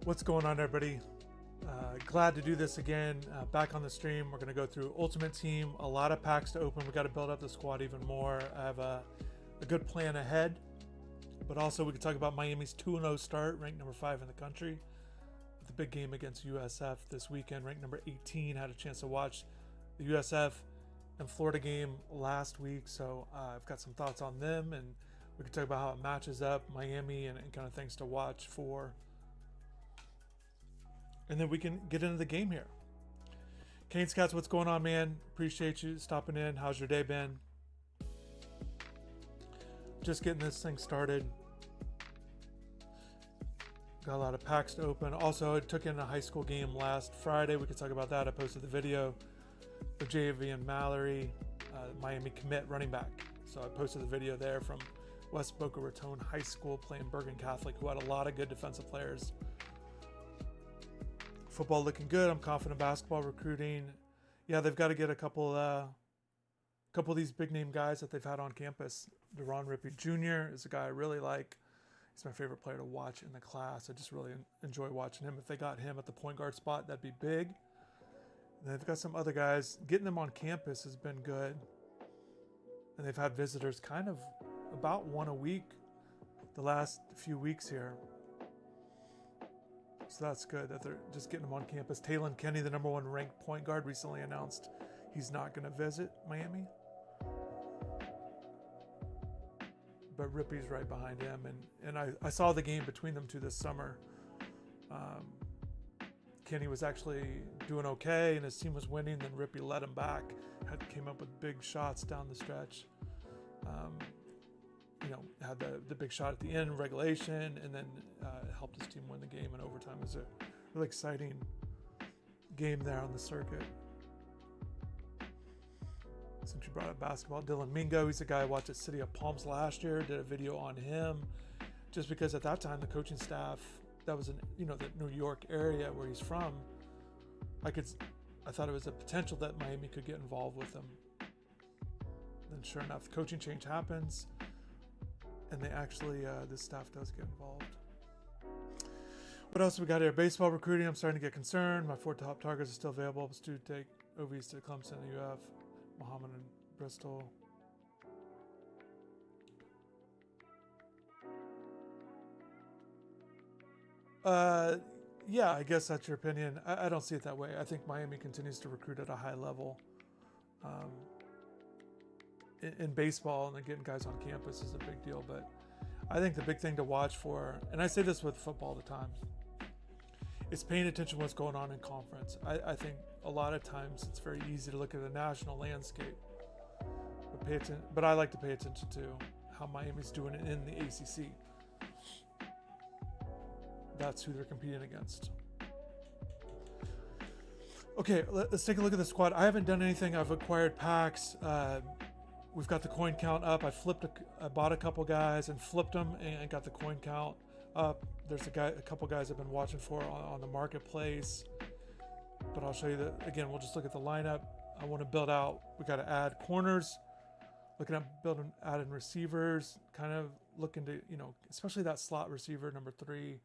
What's going on, everybody? Glad to do this again. Back on the stream, we're going to go through Ultimate Team. A lot of packs to open. We got to build up the squad even more. I have a good plan ahead, but also we can talk about Miami's 2-0 start, ranked number 5 in the country. The big game against USF this weekend, ranked number 18. Had a chance to watch the USF and Florida game last week, so I've got some thoughts on them, and we can talk about how it matches up Miami and kind of things to watch for. And then we can get into the game here. Kane Scouts, what's going on, man? Appreciate you stopping in. How's your day been? Just getting this thing started. Got a lot of packs to open. Also, I took in a high school game last Friday. We could talk about that. I posted the video of JV and Mallory, Miami commit running back. So I posted the video there from West Boca Raton High School playing Bergen Catholic, who had a lot of good defensive players. Football looking good. I'm confident basketball recruiting. Yeah, they've got to get a couple of these big name guys that they've had on campus. Deron Rippey Jr. is a guy I really like. He's my favorite player to watch in the class. I just really enjoy watching him. If they got him at the point guard spot, that'd be big. And they've got some other guys. Getting them on campus has been good. And they've had visitors kind of about one a week the last few weeks here. So that's good that they're just getting him on campus. Talon Kenny, the number 1 ranked point guard, recently announced he's not going to visit Miami. But Rippey's right behind him. And I saw the game between them two this summer. Kenny was actually doing okay and his team was winning. Then Rippey led him back. Came up with big shots down the stretch. Had the big shot at the end, regulation, and then helped his team win the game in overtime. It was a really exciting game there on the circuit. Since you brought up basketball, Dylan Mingo, he's a guy I watched at City of Palms last year, did a video on him, just because at that time the coaching staff, that was in the New York area where he's from, I thought it was a potential that Miami could get involved with him. Then sure enough, coaching change happens. And they actually, this staff does get involved. What else we got here? Baseball recruiting. I'm starting to get concerned. My 4 top targets are still available. Stu take OVs to Clemson and UF, Muhammad and Bristol. Yeah, I guess that's your opinion. I don't see it that way. I think Miami continues to recruit at a high level. In baseball, and then getting guys on campus is a big deal, but I think the big thing to watch for, and I say this with football all the time, is paying attention to what's going on in conference. I think a lot of times it's very easy to look at the national landscape, but I like to pay attention to how Miami's doing it in the ACC. That's who they're competing against. Okay, let's take a look at the squad. I haven't done anything. I've acquired packs. We've got the coin count up. I bought a couple guys and flipped them and got the coin count up. There's a couple guys I've been watching for on the marketplace. But I'll show you that again. We'll just look at the lineup. I want to build out. We got to add corners. Looking at adding receivers. Kind of looking to especially that slot receiver number 3.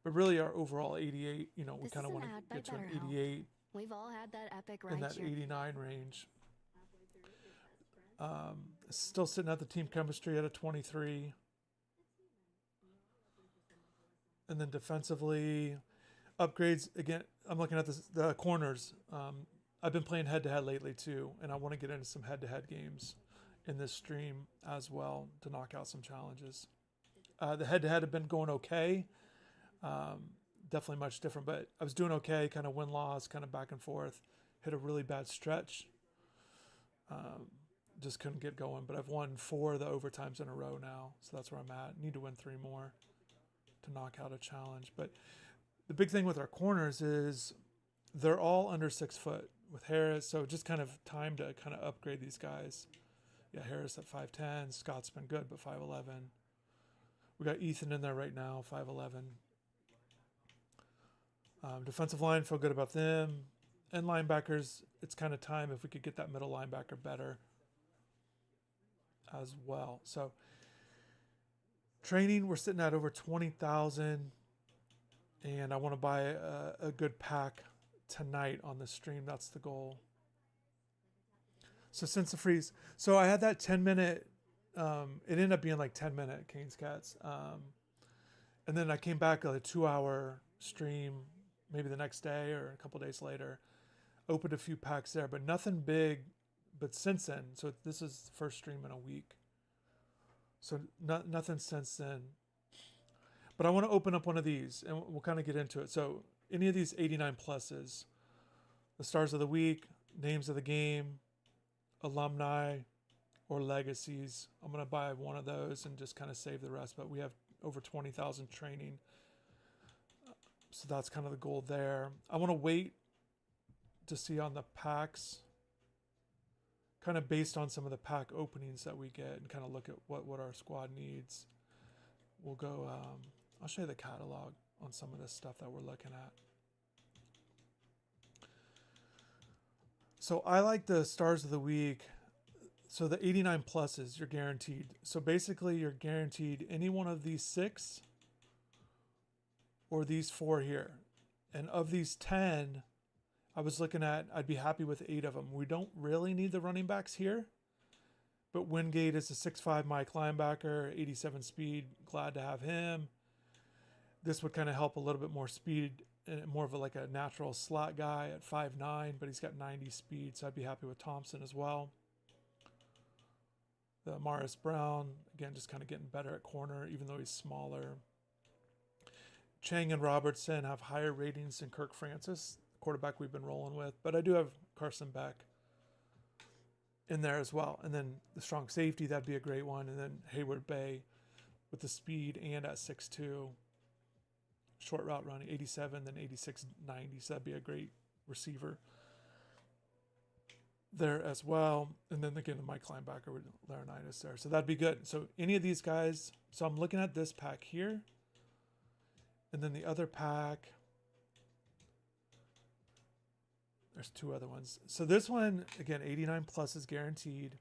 But really our overall 88. We kind of want to get to an 88. We've all had that epic ride in that 89 range. Still sitting at the team chemistry at a 23. And then defensively, upgrades, again, I'm looking at the corners. I've been playing head-to-head lately too, and I want to get into some head-to-head games in this stream as well to knock out some challenges. The head-to-head have been going okay. Definitely much different, but I was doing okay, kind of win-loss, kind of back and forth. Hit a really bad stretch. Just couldn't get going, but I've won 4 of the overtimes in a row now, so that's where I'm at. Need to win 3 more to knock out a challenge. But the big thing with our corners is they're all under 6 foot with Harris, so just kind of time to kind of upgrade these guys. Yeah, Harris at 5'10", Scott's been good, but 5'11". We got Ethan in there right now, 5'11". Defensive line, feel good about them. And linebackers, it's kind of time if we could get that middle linebacker better as well. So training, we're sitting at over 20,000 And I want to buy a good pack tonight on the stream. That's the goal. So since the freeze, so I had that 10-minute, it ended up being like 10-minute Canes Cats. And then I came back a 2-hour stream, maybe the next day or a couple days later, opened a few packs there, but nothing big. But since then, so this is the first stream in a week. So nothing since then. But I want to open up one of these and we'll kind of get into it. So any of these 89 pluses, the stars of the week, names of the game, alumni, or legacies. I'm going to buy one of those and just kind of save the rest. But we have over 20,000 training. So that's kind of the goal there. I want to wait to see on the packs, kind of based on some of the pack openings that we get, and kind of look at what our squad needs. We'll go, I'll show you the catalog on some of this stuff that we're looking at. So I like the stars of the week. So the 89 pluses, you're guaranteed. So basically you're guaranteed any one of these 6 or these 4 here. And of these 10, I was looking at, I'd be happy with 8 of them. We don't really need the running backs here, but Wingate is a 6'5" Mike linebacker, 87 speed. Glad to have him. This would kind of help a little bit more speed and more of like a natural slot guy at 5'9", but he's got 90 speed. So I'd be happy with Thompson as well. The Morris Brown, again, just kind of getting better at corner, even though he's smaller. Chang and Robertson have higher ratings than Kirk Francis, quarterback we've been rolling with, but I do have Carson Beck in there as well. And then the strong safety, that'd be a great one. And then Hayward Bay with the speed and at 6'2", short route running, 87, then 86, 90. So that'd be a great receiver there as well. And then again, the Mike linebacker with Laurinaitis there. So that'd be good. So any of these guys, so I'm looking at this pack here. And then the other pack, there's 2 other ones. So this one, again, 89 plus is guaranteed.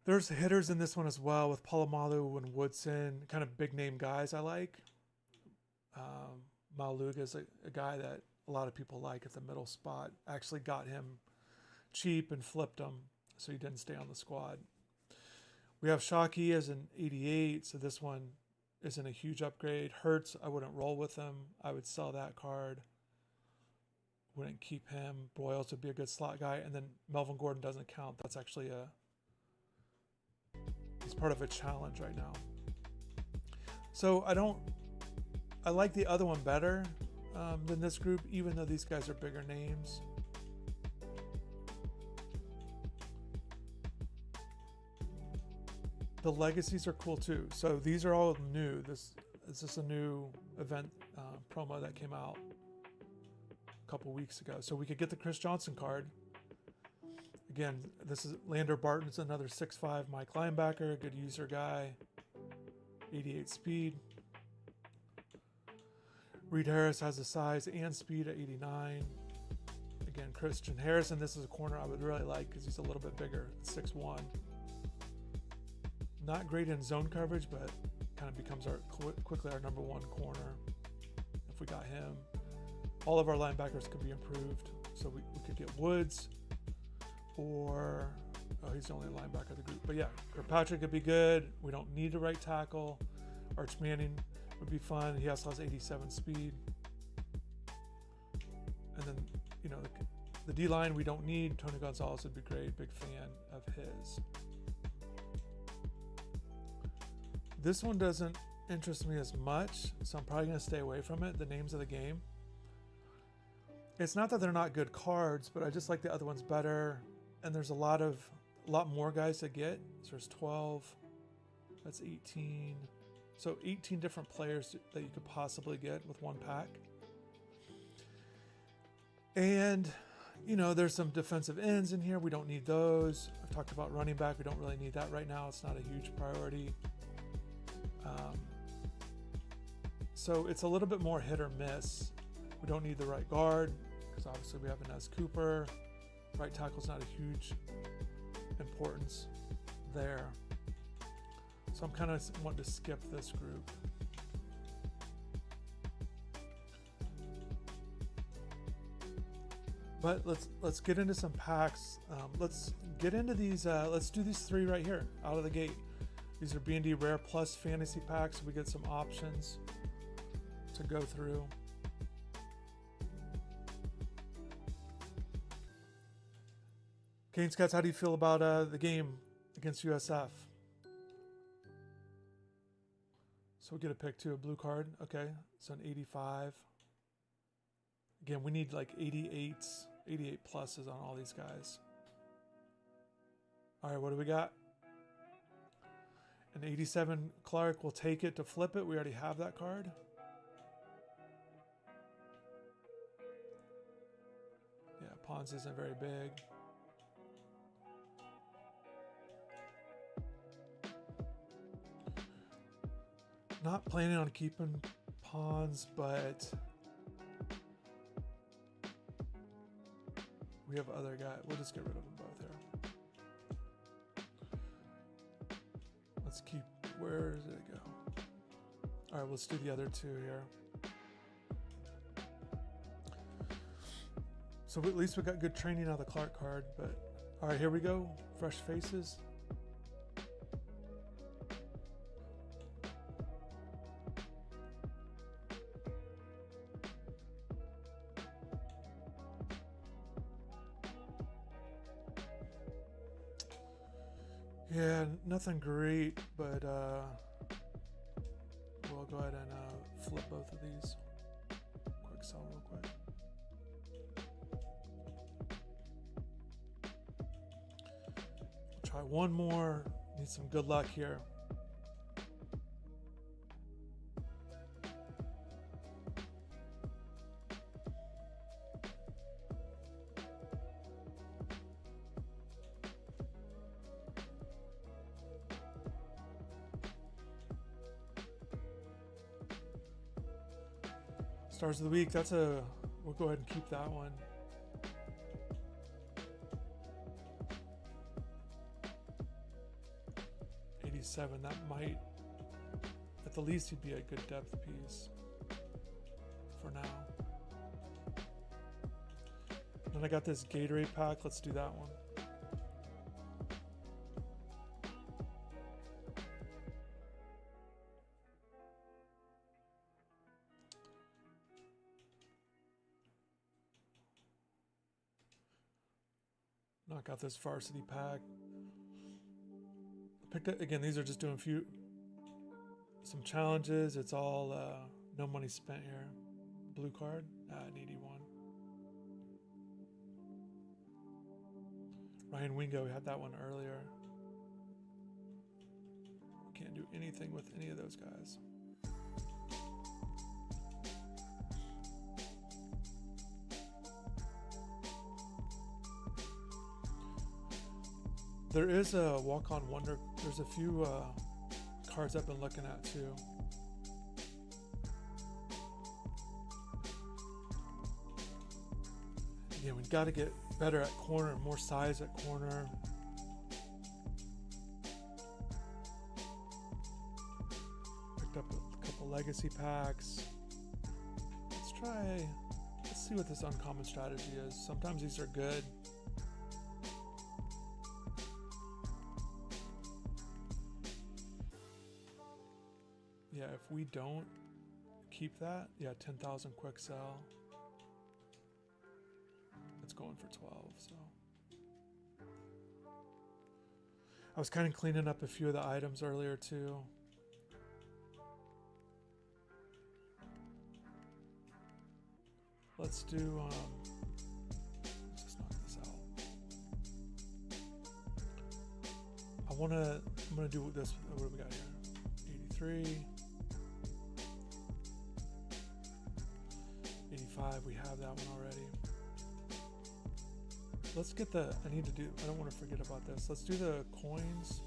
There's hitters in this one as well with Polamalu and Woodson, kind of big name guys I like. Maluga is a guy that a lot of people like at the middle spot. Actually got him cheap and flipped him, so he didn't stay on the squad. We have Shockey as an 88, so this one isn't a huge upgrade. Hurts, I wouldn't roll with him. I would sell that card. Wouldn't keep him. Broyles would be a good slot guy. And then Melvin Gordon doesn't count. That's actually he's part of a challenge right now. So I like the other one better than this group, even though these guys are bigger names. The legacies are cool too. So these are all new. This is just a new event promo that came out a couple weeks ago. So we could get the Chris Johnson card. Again, this is Lander Barton's another 6'5" Mike linebacker, good user guy, 88 speed. Reed Harris has the size and speed at 89. Again, Christian Harrison, this is a corner I would really like because he's a little bit bigger, 6'1". Not great in zone coverage, but kind of becomes quickly our number 1 corner if we got him. All of our linebackers could be improved. So we could get Woods or, oh, he's the only linebacker of the group. But yeah, Kirkpatrick could be good. We don't need a right tackle. Arch Manning would be fun. He also has 87 speed. And then, you know, the D-line we don't need. Tony Gonzalez would be great. Big fan of his. This one doesn't interest me as much, so I'm probably going to stay away from it. The names of the game. It's not that they're not good cards, but I just like the other ones better. And there's a lot more guys to get. So there's 12. That's 18. So 18 different players that you could possibly get with one pack. And, you know, there's some defensive ends in here. We don't need those. I've talked about running back. We don't really need that right now. It's not a huge priority. So it's a little bit more hit or miss. We don't need the right guard because obviously we have Inez Cooper. Right tackle's not a huge importance there. So I'm kind of wanting to skip this group. But let's get into some packs. Let's get into these. Let's do these 3 right here out of the gate. These are B&D Rare Plus Fantasy Packs. We get some options to go through. Kane Scats, how do you feel about the game against USF? So we get a pick too, a blue card. Okay, so an 85. Again, we need like 88s, 88 pluses on all these guys. All right, what do we got? An 87 Clark. We'll take it to flip it. We already have that card. Yeah, Pons isn't very big. Not planning on keeping Pons, but we have other guys. We'll just get rid of them both here. Let's keep, where did it go? All right, let's do the other 2 here. So at least we got good training out of the Clark card, but all right, here we go. Fresh faces. Yeah, nothing great, but we'll go ahead and flip both of these. Quick sell real quick. We'll try one more. Need some good luck here. Stars of the week, that's a, we'll go ahead and keep that one. '87, that might, at the least, he'd be a good depth piece for now. Then I got this Gatorade pack, let's do that one. Knock out this varsity pack. Picked it again. These are just doing some challenges. It's all no money spent here. Blue card at 81. Ryan Wingo, we had that one earlier. Can't do anything with any of those guys. There is a walk-on wonder. There's a few cards I've been looking at too. Again, we've got to get better at corner, more size at corner. Picked up a couple legacy packs. Let's see what this uncommon strategy is. Sometimes these are good. Yeah, if we don't keep that, yeah, 10,000 quick sell. It's going for 12, so. I was kind of cleaning up a few of the items earlier too. Let's do, let's just knock this out. I'm gonna do this, what do we got here? 83. 85, we have that one already. Let's get I don't want to forget about this. Let's do the coins.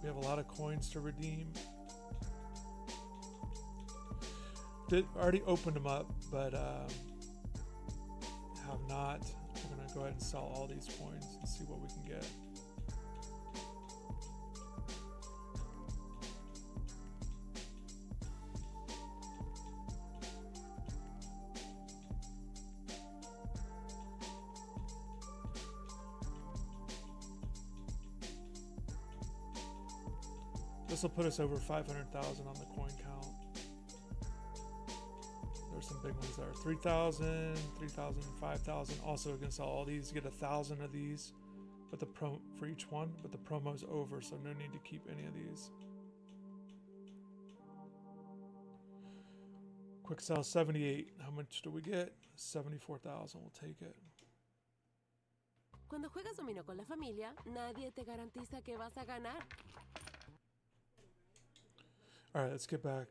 We have a lot of coins to redeem. Already opened them up, but have not. We're gonna go ahead and sell all these coins and see what we can get. This will put us over 500,000 on the coin count. There's some big ones there. 3,000, 3,000, 5,000. Also against all these, you get 1,000 of these, but for each one. But the promo's over, so no need to keep any of these. Quick sell 78. How much do we get? 74,000. We'll take it. Cuando juegas dominó con la familia, nadie te garantiza que vas a ganar. All right, let's get back.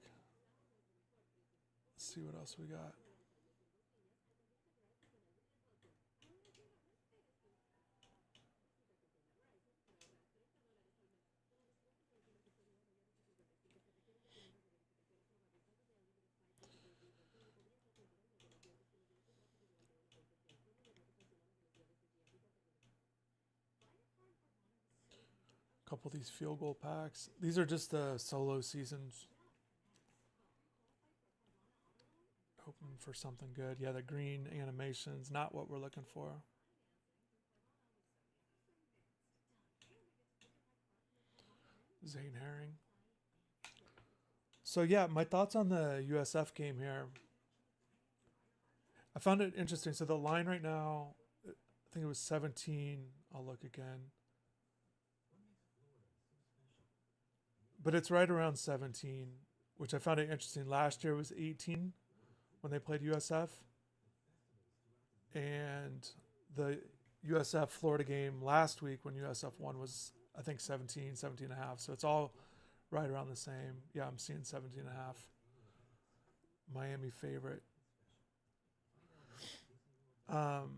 Let's see what else we got. A couple of these field goal packs. These are just the solo seasons. Hoping for something good. Yeah, the green animation's not what we're looking for. Zane Herring. So yeah, my thoughts on the USF game here. I found it interesting. So the line right now, I think it was 17. I'll look again. But it's right around 17, which I found it interesting. Last year was 18 when they played USF. And the USF Florida game last week when USF won was, I think, 17, 17 and a half. So it's all right around the same. Yeah, I'm seeing 17 and a half. Miami favorite. And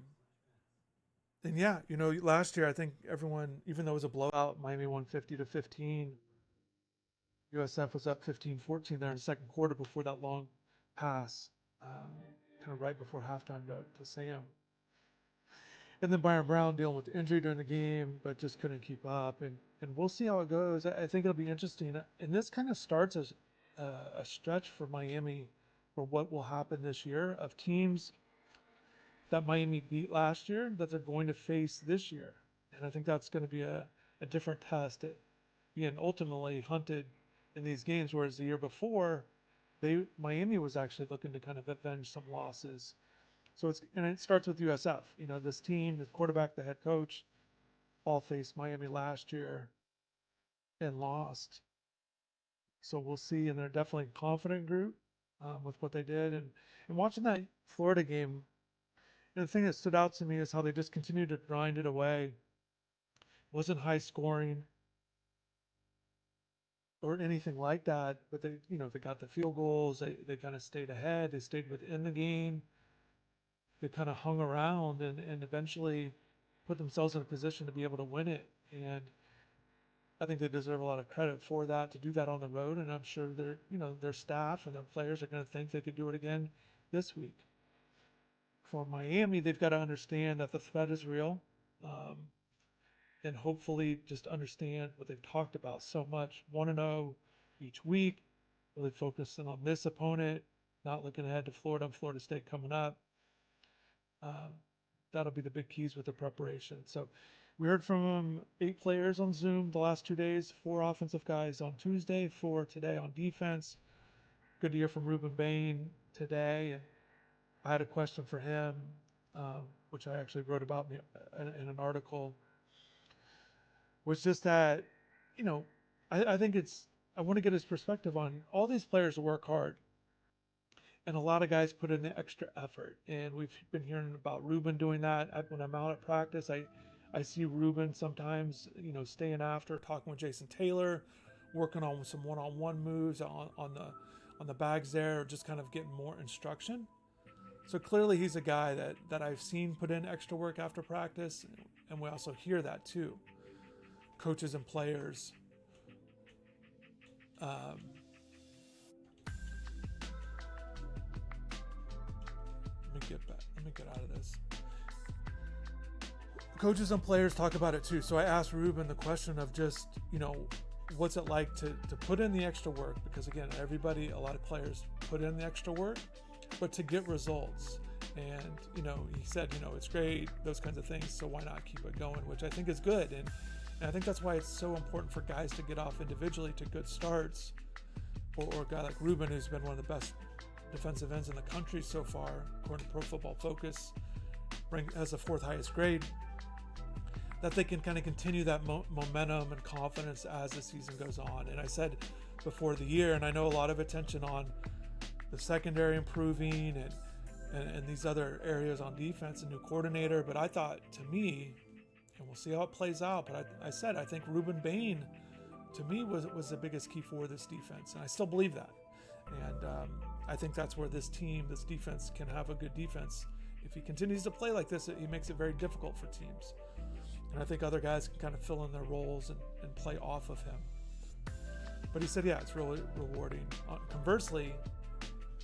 yeah, you know, last year I think everyone, even though it was a blowout, Miami won 50-15. USF was up 15-14 there in the second quarter before that long pass, kind of right before halftime to Sam. And then Byron Brown dealing with injury during the game, but just couldn't keep up. And we'll see how it goes. I think it'll be interesting. And this kind of starts as a stretch for Miami for what will happen this year of teams that Miami beat last year that they're going to face this year. And I think that's going to be a different test at being ultimately hunted in these games, whereas the year before, Miami was actually looking to kind of avenge some losses. So it starts with USF. You know, this team, the quarterback, the head coach, all faced Miami last year and lost. So we'll see, and they're definitely a confident group with what they did. And watching that Florida game, the thing that stood out to me is how they just continued to grind it away. It wasn't high scoring or anything like that, but they got the field goals. They kind of stayed ahead. They stayed within the game. They kind of hung around and eventually put themselves in a position to be able to win it. And I think they deserve a lot of credit for that, to do that on the road. And I'm sure their staff and their players are going to think they could do it again this week. For Miami, they've got to understand that the threat is real. And hopefully just understand what they've talked about so much. 1-0 each week, really focusing on this opponent, not looking ahead to Florida and Florida State coming up. That'll be the big keys with the preparation. So we heard from 8 players on Zoom the last 2 days, 4 offensive guys on Tuesday, 4 today on defense. Good to hear from Ruben Bain today. And I had a question for him, which I actually wrote about in an article. Was just that, I think I want to get his perspective on all these players work hard. And a lot of guys put in the extra effort. And we've been hearing about Ruben doing that. When I'm out at practice, I see Ruben sometimes, staying after, talking with Jason Taylor, working on some one-on-one moves on the bags there, just kind of getting more instruction. So clearly he's a guy that I've seen put in extra work after practice. And we also hear that too. Coaches and players. Let me get out of this. Coaches and players talk about it too. So I asked Ruben the question of just, what's it like to put in the extra work? Because again, a lot of players put in the extra work, but to get results. And, he said, it's great, those kinds of things. So why not keep it going? Which I think is good. And And I think that's why it's so important for guys to get off individually to good starts, or a guy like Ruben, who's been one of the best defensive ends in the country so far, according to Pro Football Focus, ranked as the 4th highest grade, that they can kind of continue that momentum and confidence as the season goes on. And I said before the year, and I know a lot of attention on the secondary improving and these other areas on defense, a new coordinator, but I thought, to me, and we'll see how it plays out, but I said I think Ruben Bain, to me, was the biggest key for this defense, and I still believe that. And I think that's where this defense can have a good defense. If he continues to play like this, he makes it very difficult for teams. And I think other guys can kind of fill in their roles and play off of him. But he said, yeah, it's really rewarding. Conversely,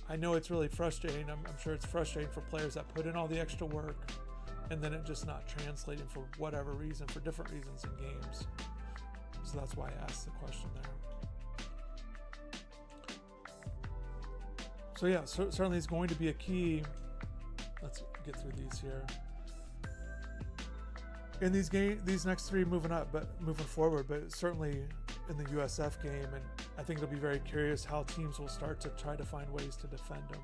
I know it's really frustrating. I'm sure it's frustrating for players that put in all the extra work and then it just not translating for whatever reason, for different reasons in games. So that's why I asked the question there. So yeah, certainly it's going to be a key. Let's get through these here. In these next 3 moving forward, but certainly in the USF game, and I think it'll be very curious how teams will start to try to find ways to defend them.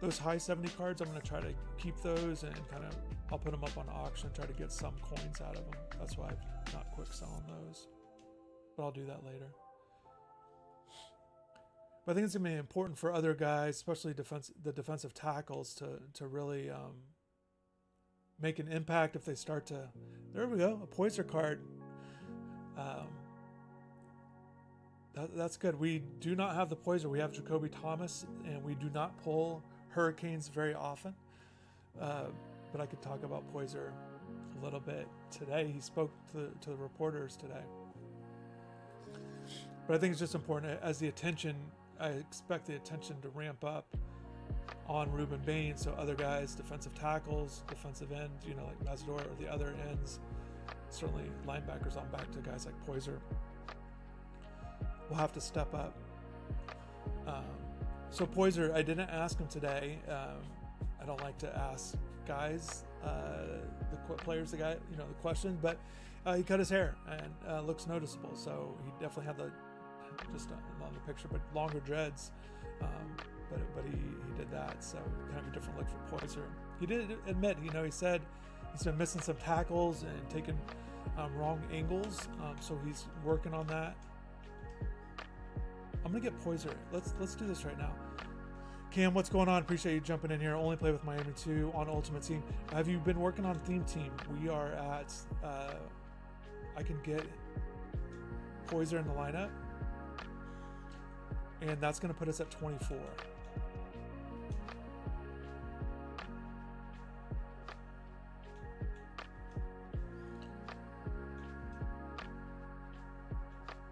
Those high 70 cards, I'm going to try to keep those and I'll put them up on auction, try to get some coins out of them. That's why I'm not quick selling those, but I'll do that later. But I think it's going to be important for other guys, especially the defensive tackles, to really make an impact if they start to. There we go, a Poyser card. That's good. We do not have the Poyser. We have Jacoby Thomas, and we do not pull Hurricanes very often. But I could talk about Poyser a little bit today. He spoke to the reporters today. But I think it's just important as the attention. I expect the attention to ramp up on Ruben Bain, so other guys, defensive tackles, defensive end, like Mazador, or the other ends, certainly linebackers on back to guys like Poyser, will have to step up. So Poyser, I didn't ask him today. I don't like to ask guys, the players, the questions, but he cut his hair and looks noticeable. So he definitely had just on the picture, but longer dreads. But he did that, so kind of a different look for Poyser. He did admit, he said he's been missing some tackles and taking wrong angles, so he's working on that. I'm gonna get Poyser. Let's do this right now. Cam, what's going on? Appreciate you jumping in here. Only play with Miami 2 on Ultimate Team. Have you been working on Theme Team? We are at. I can get Poyser in the lineup. And that's going to put us at 24.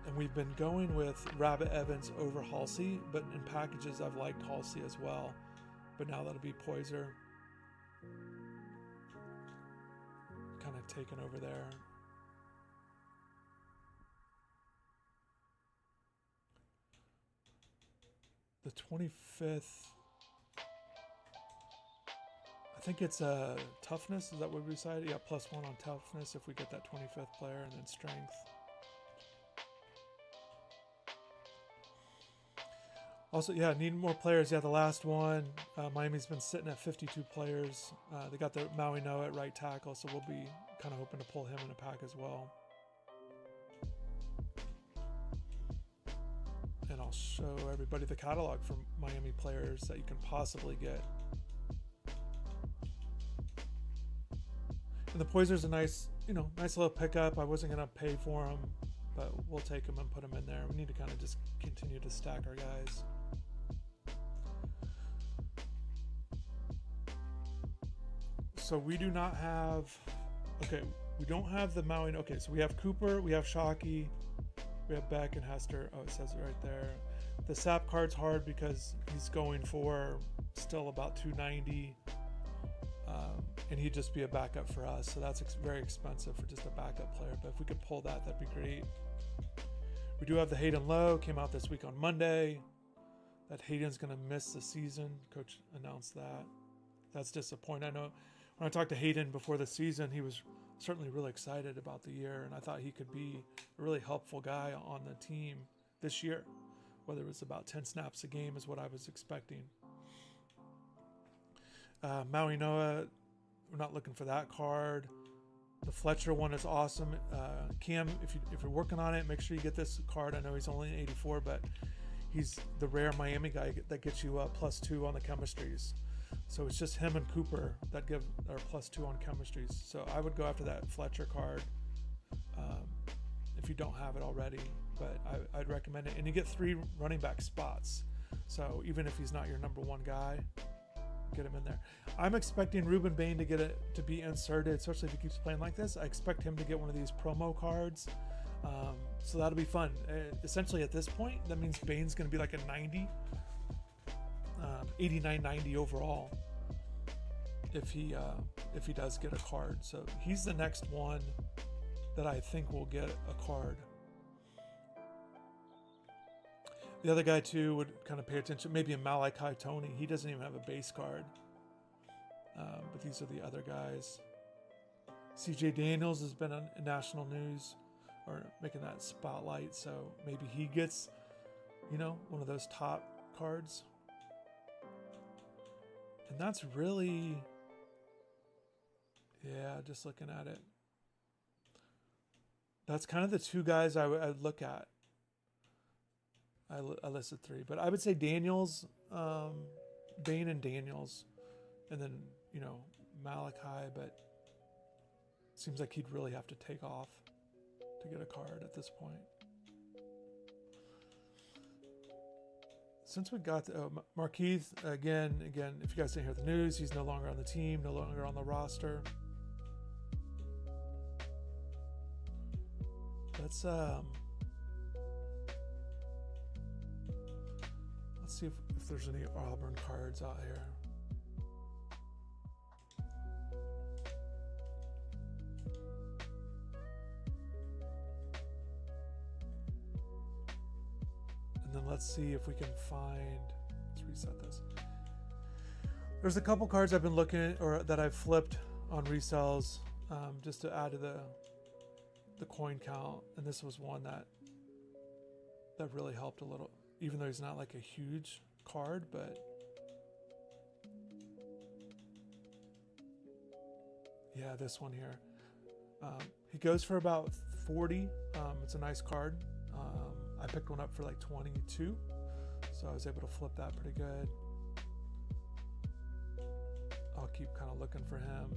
And we've been going with Rabbit Evans over Halsey, but in packages I've liked Halsey as well. But now that'll be Poyser kind of taken over there. The 25th, I think it's toughness. Is that what we decided? Yeah, +1 on toughness if we get that 25th player, and then strength. Also, yeah, need more players. Yeah, the last one, Miami's been sitting at 52 players. They got the Maui Noah at right tackle, so we'll be kind of hoping to pull him in a pack as well. And I'll show everybody the catalog for Miami players that you can possibly get. And the Poyser's a nice little pickup. I wasn't going to pay for him, but we'll take him and put him in there. We need to kind of just continue to stack our guys. So we do not have, we don't have the Maui. Okay, so we have Cooper, we have Shockey, we have Beck and Hester. Oh, it says it right there. The Sapp card's hard because he's going for still about 290, and he'd just be a backup for us. So that's very expensive for just a backup player. But if we could pull that, that'd be great. We do have the Hayden Lowe, came out this week on Monday. That Hayden's going to miss the season. Coach announced that. that's disappointing. I know when I talked to Hayden before the season, he was certainly really excited about the year, and I thought he could be a really helpful guy on the team this year. Whether it was about 10 snaps a game is what I was expecting. Maui Noah, we're not looking for that card. The Fletcher one is awesome. Cam, if you're working on it, make sure you get this card. I know he's only an 84, but he's the rare Miami guy that gets you +2 on the chemistries. So it's just him and Cooper that give our +2 on chemistries. So I would go after that Fletcher card if you don't have it already. But I'd recommend it. And you get 3 running back spots. So even if he's not your number 1 guy, get him in there. I'm expecting Ruben Bain to be inserted, especially if he keeps playing like this. I expect him to get one of these promo cards. So that'll be fun. Essentially at this point, that means Bain's going to be like a 90. 89-90 overall if he does get a card. So he's the next one that I think will get a card. The other guy too would kind of pay attention, maybe a Malachi Tony. He doesn't even have a base card. But these are the other guys. CJ Daniels has been on national news or making that spotlight, so maybe he gets, one of those top cards. And that's really, just looking at it. That's kind of the 2 guys I would look at. I listed 3, but I would say Daniels, Bain and Daniels, and then, Malachi, but it seems like he'd really have to take off to get a card at this point. Since we got Markeith, again, if you guys didn't hear the news, he's no longer on the team, no longer on the roster. Let's see if there's any Auburn cards out here. And then let's see if we can find, let's reset this. There's a couple cards I've been looking at or that I've flipped on resells just to add to the coin count. And this was one that really helped a little, even though he's not like a huge card, but yeah, this one here. He goes for about 40. It's a nice card. I picked one up for like 22, so I was able to flip that pretty good. I'll keep kind of looking for him.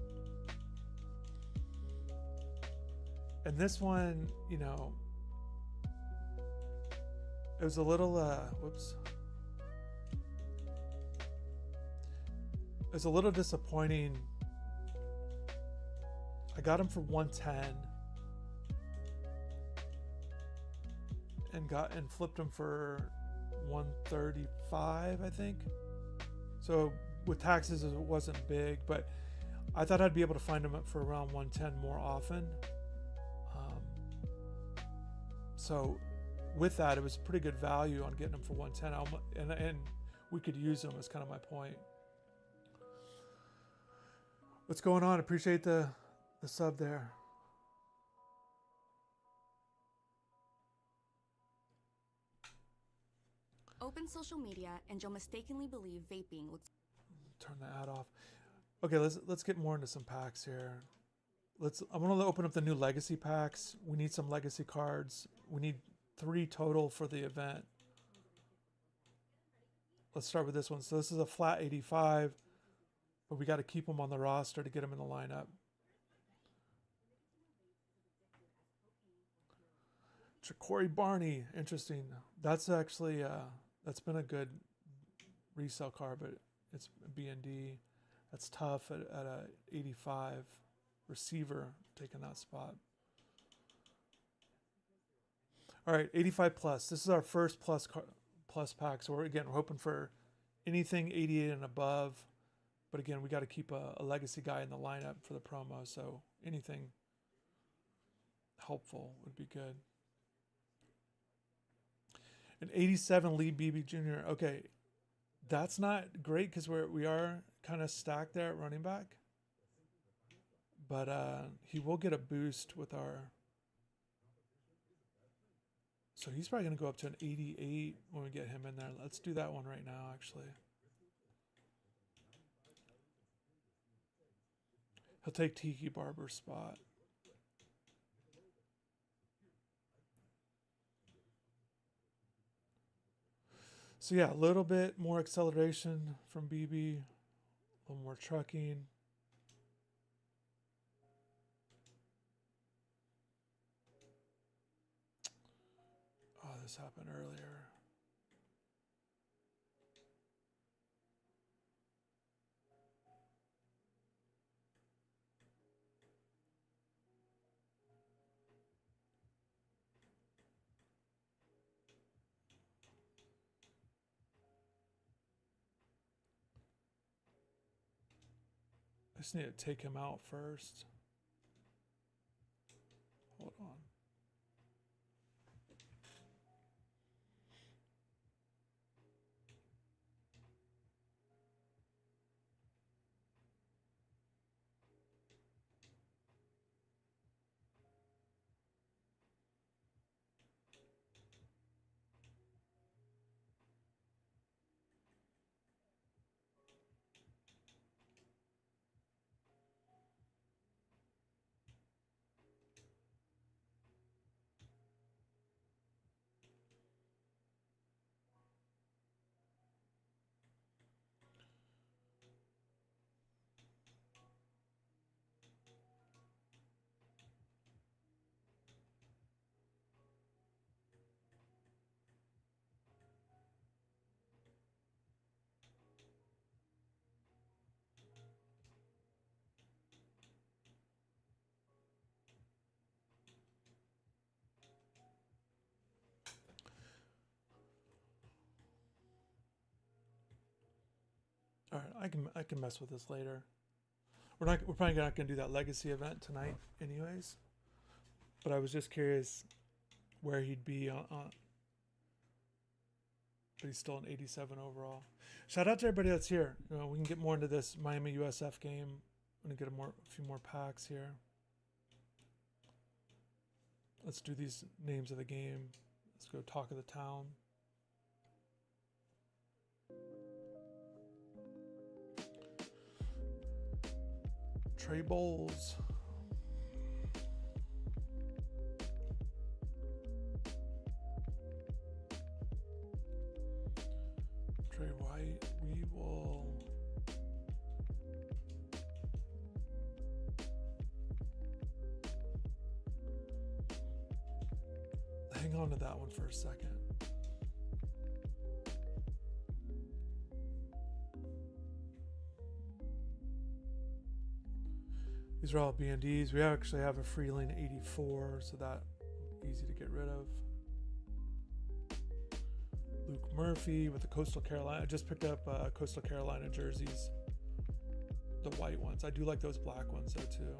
And this one, it was a little, it was a little disappointing. I got him for 110 and flipped him for 135, I think. So with taxes, it wasn't big, but I thought I'd be able to find him for around 110 more often. So with that, it was pretty good value on getting him for 110, and we could use him, is kind of my point. What's going on? Appreciate the sub there. Open social media and you'll mistakenly believe vaping looks... Turn the ad off. Okay, let's get more into some packs here. I'm going to open up the new legacy packs. We need some legacy cards. We need 3 total for the event. Let's start with this one. So this is a flat 85, but we got to keep them on the roster to get them in the lineup. Corey Barney, interesting. That's actually that's been a good resale card, but it's BND. That's tough at a 85 receiver taking that spot. All right, 85 plus. This is our first plus pack. So we're hoping for anything 88 and above. But again, we got to keep a legacy guy in the lineup for the promo. So anything helpful would be good. An 87 Lee Beebe Jr. Okay, that's not great because we are kind of stacked there at running back. But he will get a boost with our... So he's probably going to go up to an 88 when we get him in there. Let's do that one right now, actually. He'll take Tiki Barber's spot. So yeah, a little bit more acceleration from BB, a little more trucking. Oh, this happened earlier. I just need to take him out first. Hold on. All right, I can mess with this later. We're probably not gonna do that legacy event tonight, anyways. But I was just curious where he'd be on. But he's still an 87 overall. Shout out to everybody that's here. You know, we can get more into this Miami USF game. I'm gonna get a few more packs here. Let's do these names of the game. Let's go talk of the town. Trey Bowles. Trey White. We will... hang on to that one for a second. These are all BNDs. We actually have a Freeling 84, so that easy to get rid of. Luke Murphy with the Coastal Carolina. I just picked up Coastal Carolina jerseys. The white ones. I do like those black ones though too,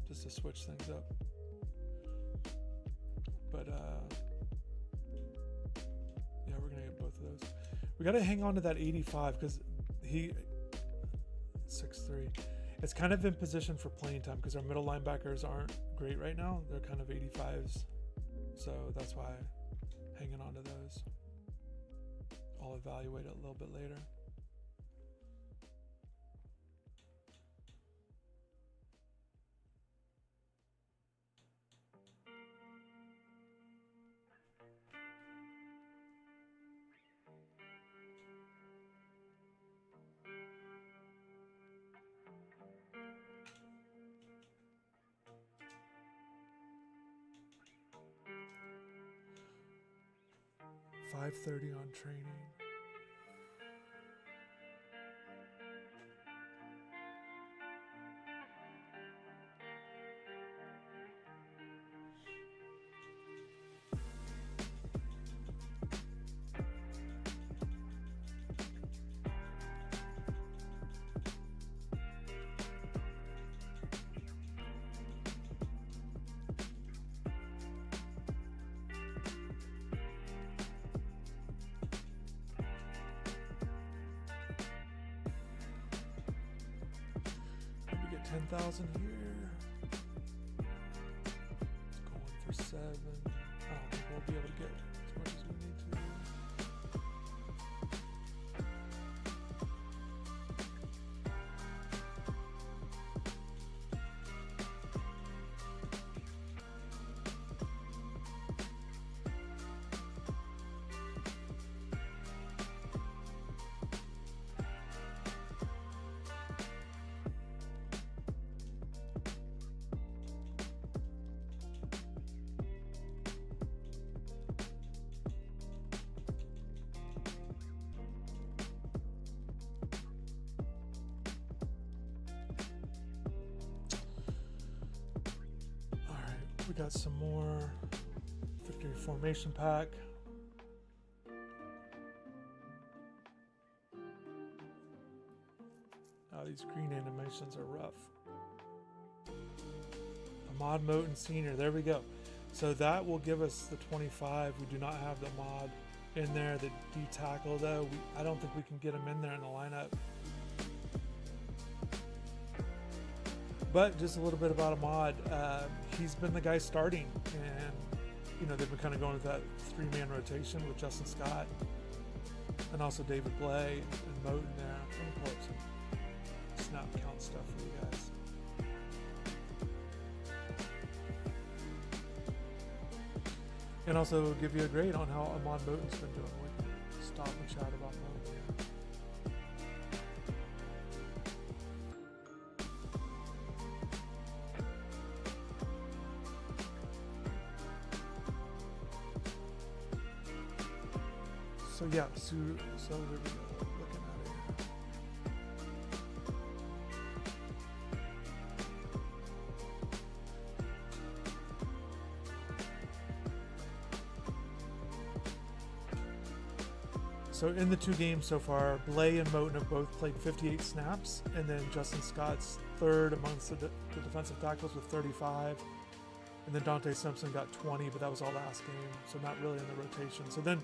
just to switch things up. But yeah, we're gonna get both of those. We gotta hang on to that 85 because he 6'3". It's kind of in position for playing time because our middle linebackers aren't great right now. They're kind of 85s. So that's why hanging on to those. I'll evaluate it a little bit later. $5:30 on training. 10,000 here. Going for 7. I don't think we'll be able to get as much as we need to. We got some more victory formation pack. Oh, these green animations are rough. Ahmad Moten Sr. There we go. So that will give us the 25. We do not have the mod in there. The D tackle though, I don't think we can get him in there in the lineup. But just a little bit about Ahmad. He's been the guy starting, and you know they've been kind of going with that 3-man rotation with Justin Scott and also David Blay and Moten there. I'm gonna pull up some snap count stuff for you guys. And also give you a grade on how Ahmad Moten's been doing. We can stop and chat about Moten here. So yeah, so there we go. Looking at it here. So in the 2 games so far, Blay and Moten have both played 58 snaps, and then Justin Scott's third amongst the defensive tackles with 35. And then Dante Simpson got 20, but that was all last game, so not really in the rotation. So then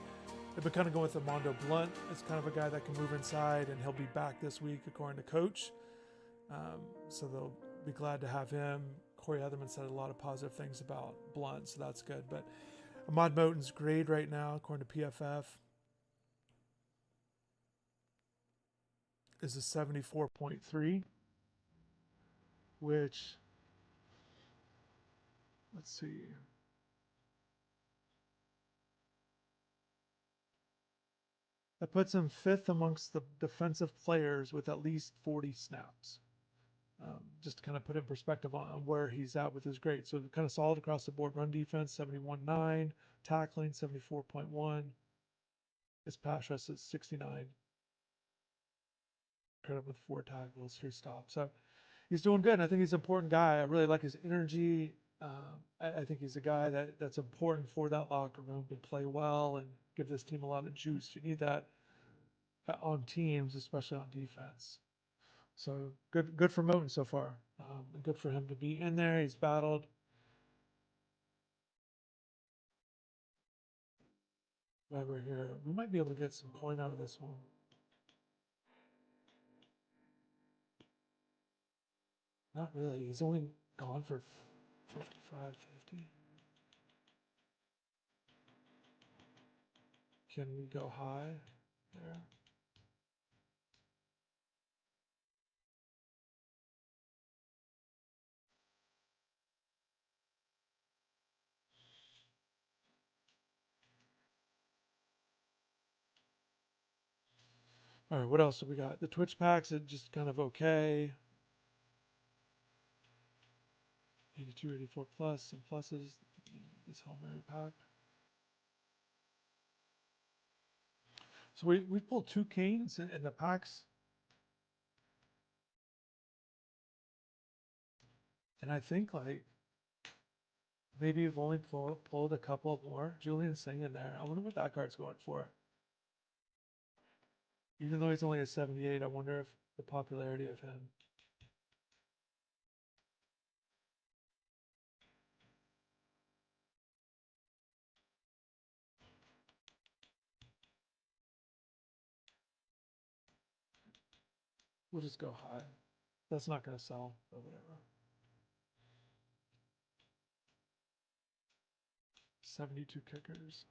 they've been kind of going with Armando Blunt as kind of a guy that can move inside, and he'll be back this week according to coach. So they'll be glad to have him. Corey Heatherman said a lot of positive things about Blunt, so that's good. But Ahmad Moten's grade right now, according to PFF, is a 74.3, which, let's see. That puts him 5th amongst the defensive players with at least 40 snaps. Just to kind of put in perspective on where he's at with his grade. So kind of solid across the board. Run defense, 71.9. Tackling, 74.1. His pass rush is 69. Credit with 4 tackles, 3 stops. So he's doing good. And I think he's an important guy. I really like his energy. I think he's a guy that's important for that locker room to play well and give this team a lot of juice. You need that on teams, especially on defense. So good for Moten so far. Good for him to be in there. He's battled. Right over here. We might be able to get some point out of this one. Not really. He's only gone for 55, 50. Can we go high there? All right, what else do we got? The Twitch packs are just kind of okay. 82, 84 plus, some pluses. This Hail Mary pack. So we pulled 2 Canes in the packs. And I think like maybe you've only pulled a couple more. Julian's Singh in there. I wonder what that card's going for. Even though he's only a 78, I wonder if the popularity of him. We'll just go high. That's not going to sell, but whatever. 72 kickers.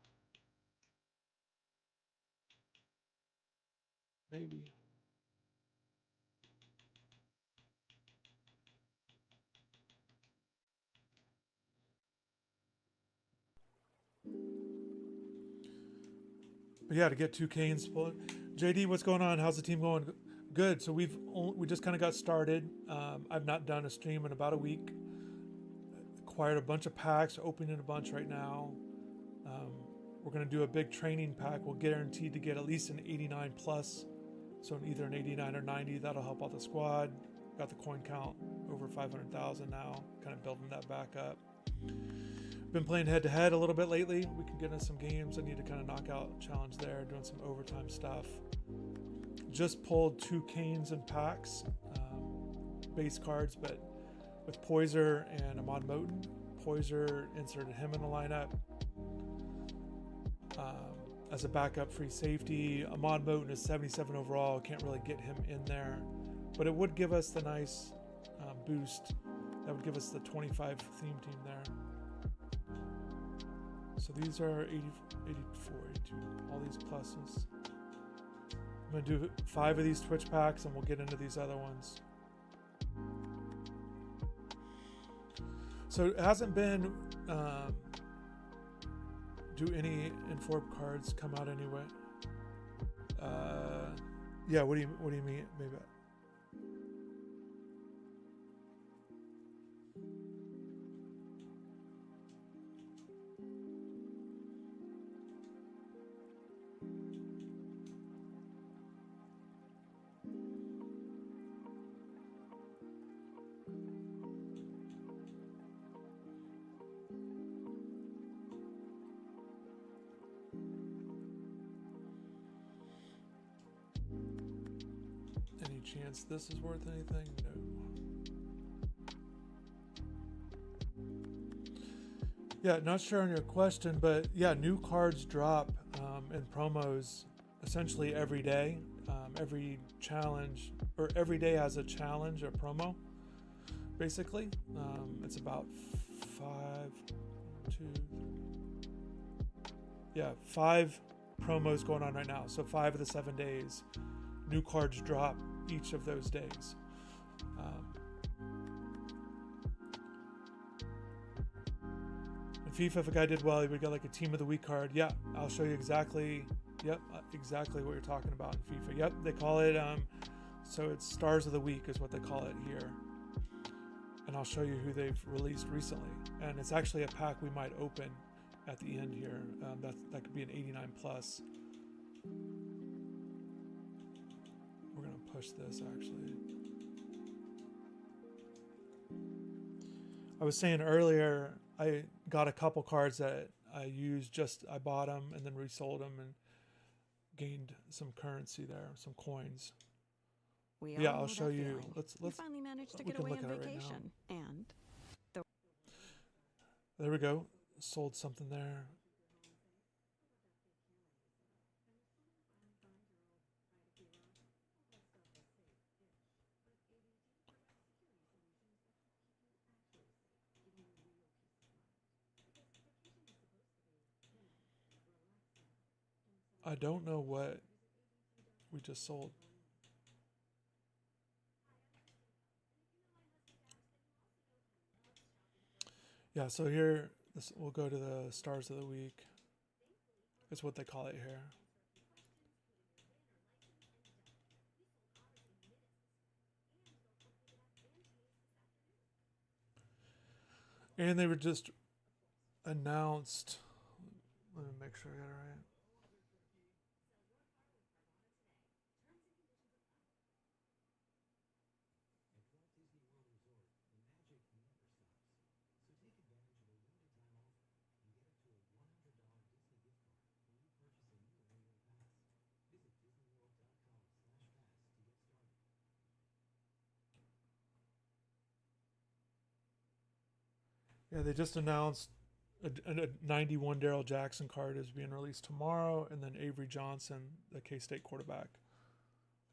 Maybe. But yeah, to get 2 Canes. JD, what's going on? How's the team going? Good. So we just kind of got started. I've not done a stream in about a week. Acquired a bunch of packs, opening a bunch right now. We're going to do a big training pack. We're guaranteed to get at least an 89 plus. So either an 89 or 90. That'll help out the squad. Got the coin count over 500,000 now. Kind of building that back up. Been playing head to head a little bit lately. We can get into some games. I need to kind of knock out challenge there, doing some overtime stuff. Just pulled 2 Canes and packs, base cards, but with Poyser and Ahmad Moten. Poyser, inserted him in the lineup as a backup free safety. Ahmad Moten is 77 overall. Can't really get him in there, but it would give us the nice boost. That would give us the 25 theme team there. So these are 80, 84, 82, all these pluses. I'm going to do 5 of these Twitch packs and we'll get into these other ones. So it hasn't been, do any Inform cards come out anyway? Yeah, what do you mean? Maybe. Any chance this is worth anything? No. Yeah, not sure on your question, but yeah, new cards drop and promos essentially every day. Every challenge, or every day has a challenge or promo, basically. It's about 5 promos going on right now. So 5 of the 7 days, new cards drop each of those days. In FIFA, if a guy did well, he would get like a team of the week card. Yeah, I'll show you exactly. Yep, exactly what you're talking about in FIFA. Yep, they call it. So it's Stars of the Week is what they call it here. And I'll show you who they've released recently. And it's actually a pack we might open at the end here. That could be an 89 plus. We're gonna push this actually. I was saying earlier, I got a couple cards that I bought them and then resold them and gained some currency there, some coins. Yeah, I'll show you. Let's finally managed to get away on vacation, and there we go. Sold something there. I don't know what we just sold. Yeah, so here, we'll go to the Stars of the Week. Is what they call it here. And they were just announced. Let me make sure I got it right. Yeah, they just announced a 91 Daryl Jackson card is being released tomorrow, and then Avery Johnson, the K-State quarterback,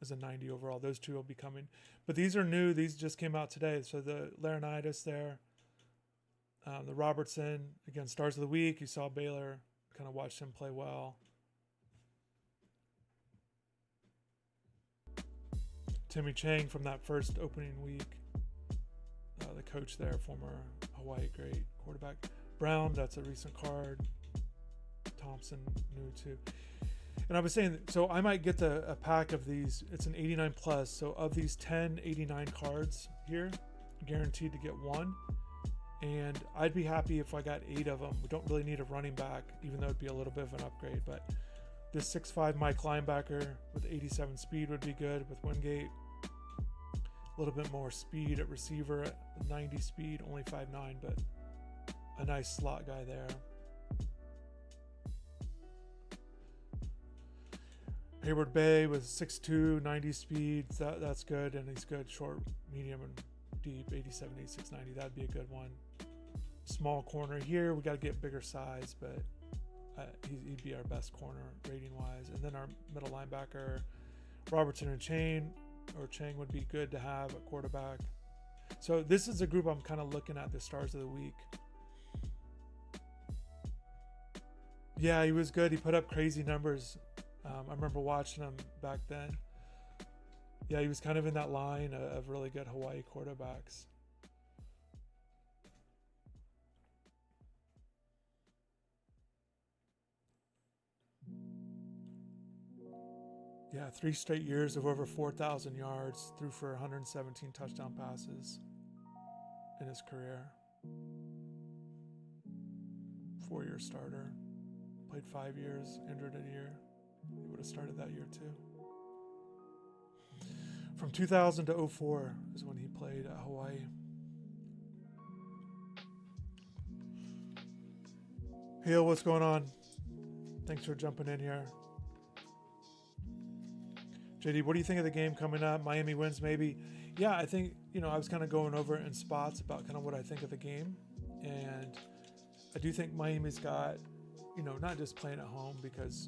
as a 90 overall. Those two will be coming. But these are new. These just came out today. So the Laurinaitis there, the Robertson, again, Stars of the Week. You saw Baylor, kind of watched him play well. Timmy Chang from that first opening week. The coach there, former Hawaii great quarterback. Brown, that's a recent card. Thompson, new too. And I was saying, so I might get a pack of these. It's an 89 plus. So of these 10 89 cards here, guaranteed to get one. And I'd be happy if I got 8 of them. We don't really need a running back, even though it'd be a little bit of an upgrade. But this 6'5" Mike linebacker with 87 speed would be good with Wingate. A little bit more speed at receiver at 90 speed, only 5'9", but a nice slot guy there. Hayward Bay with 6'2", 90 speed. That's good, and he's good short, medium, and deep, 87, 86, 90. That'd be a good one. Small corner here. We got to get bigger size, but he'd be our best corner rating-wise. And then our middle linebacker, Robertson and Chang would be good to have at quarterback. So this is a group I'm kind of looking at, the Stars of the Week. Yeah, he was good. He put up crazy numbers. I remember watching him back then. Yeah, he was kind of in that line of really good Hawaii quarterbacks. Yeah, 3 straight years of over 4,000 yards, threw for 117 touchdown passes in his career. 4-year starter. Played 5 years, injured a year. He would have started that year too. From 2000 to 04 is when he played at Hawaii. Hale, what's going on? Thanks for jumping in here. JD, what do you think of the game coming up? Miami wins maybe. Yeah, I think, I was kind of going over it in spots about kind of what I think of the game. And I do think Miami's got, not just playing at home, because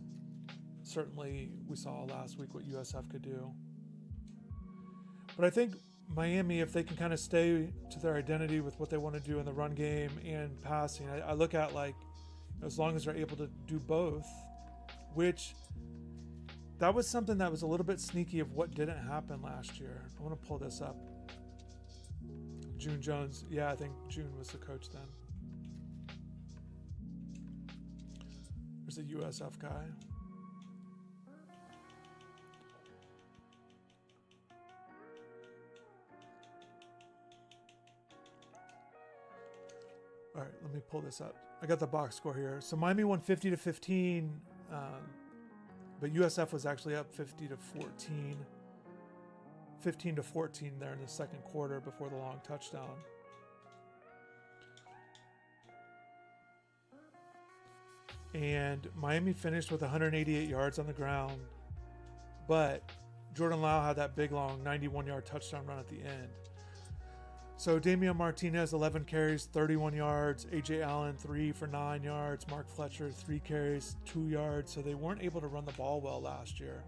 certainly we saw last week what USF could do. But I think Miami, if they can kind of stay to their identity with what they want to do in the run game and passing, I look at as long as they're able to do both, which that was something that was a little bit sneaky of what didn't happen last year. I want to pull this up. June Jones. Yeah, I think June was the coach then. There's a USF guy. All right, let me pull this up. I got the box score here. So Miami won 50-15, but USF was actually up 50-14, 15-14 there in the second quarter before the long touchdown. And Miami finished with 188 yards on the ground, but Jordan Lau had that big, long 91-yard touchdown run at the end. So Damian Martinez, 11 carries, 31 yards. A.J. Allen, 3 for 9 yards. Mark Fletcher, 3 carries, 2 yards. So they weren't able to run the ball well last year.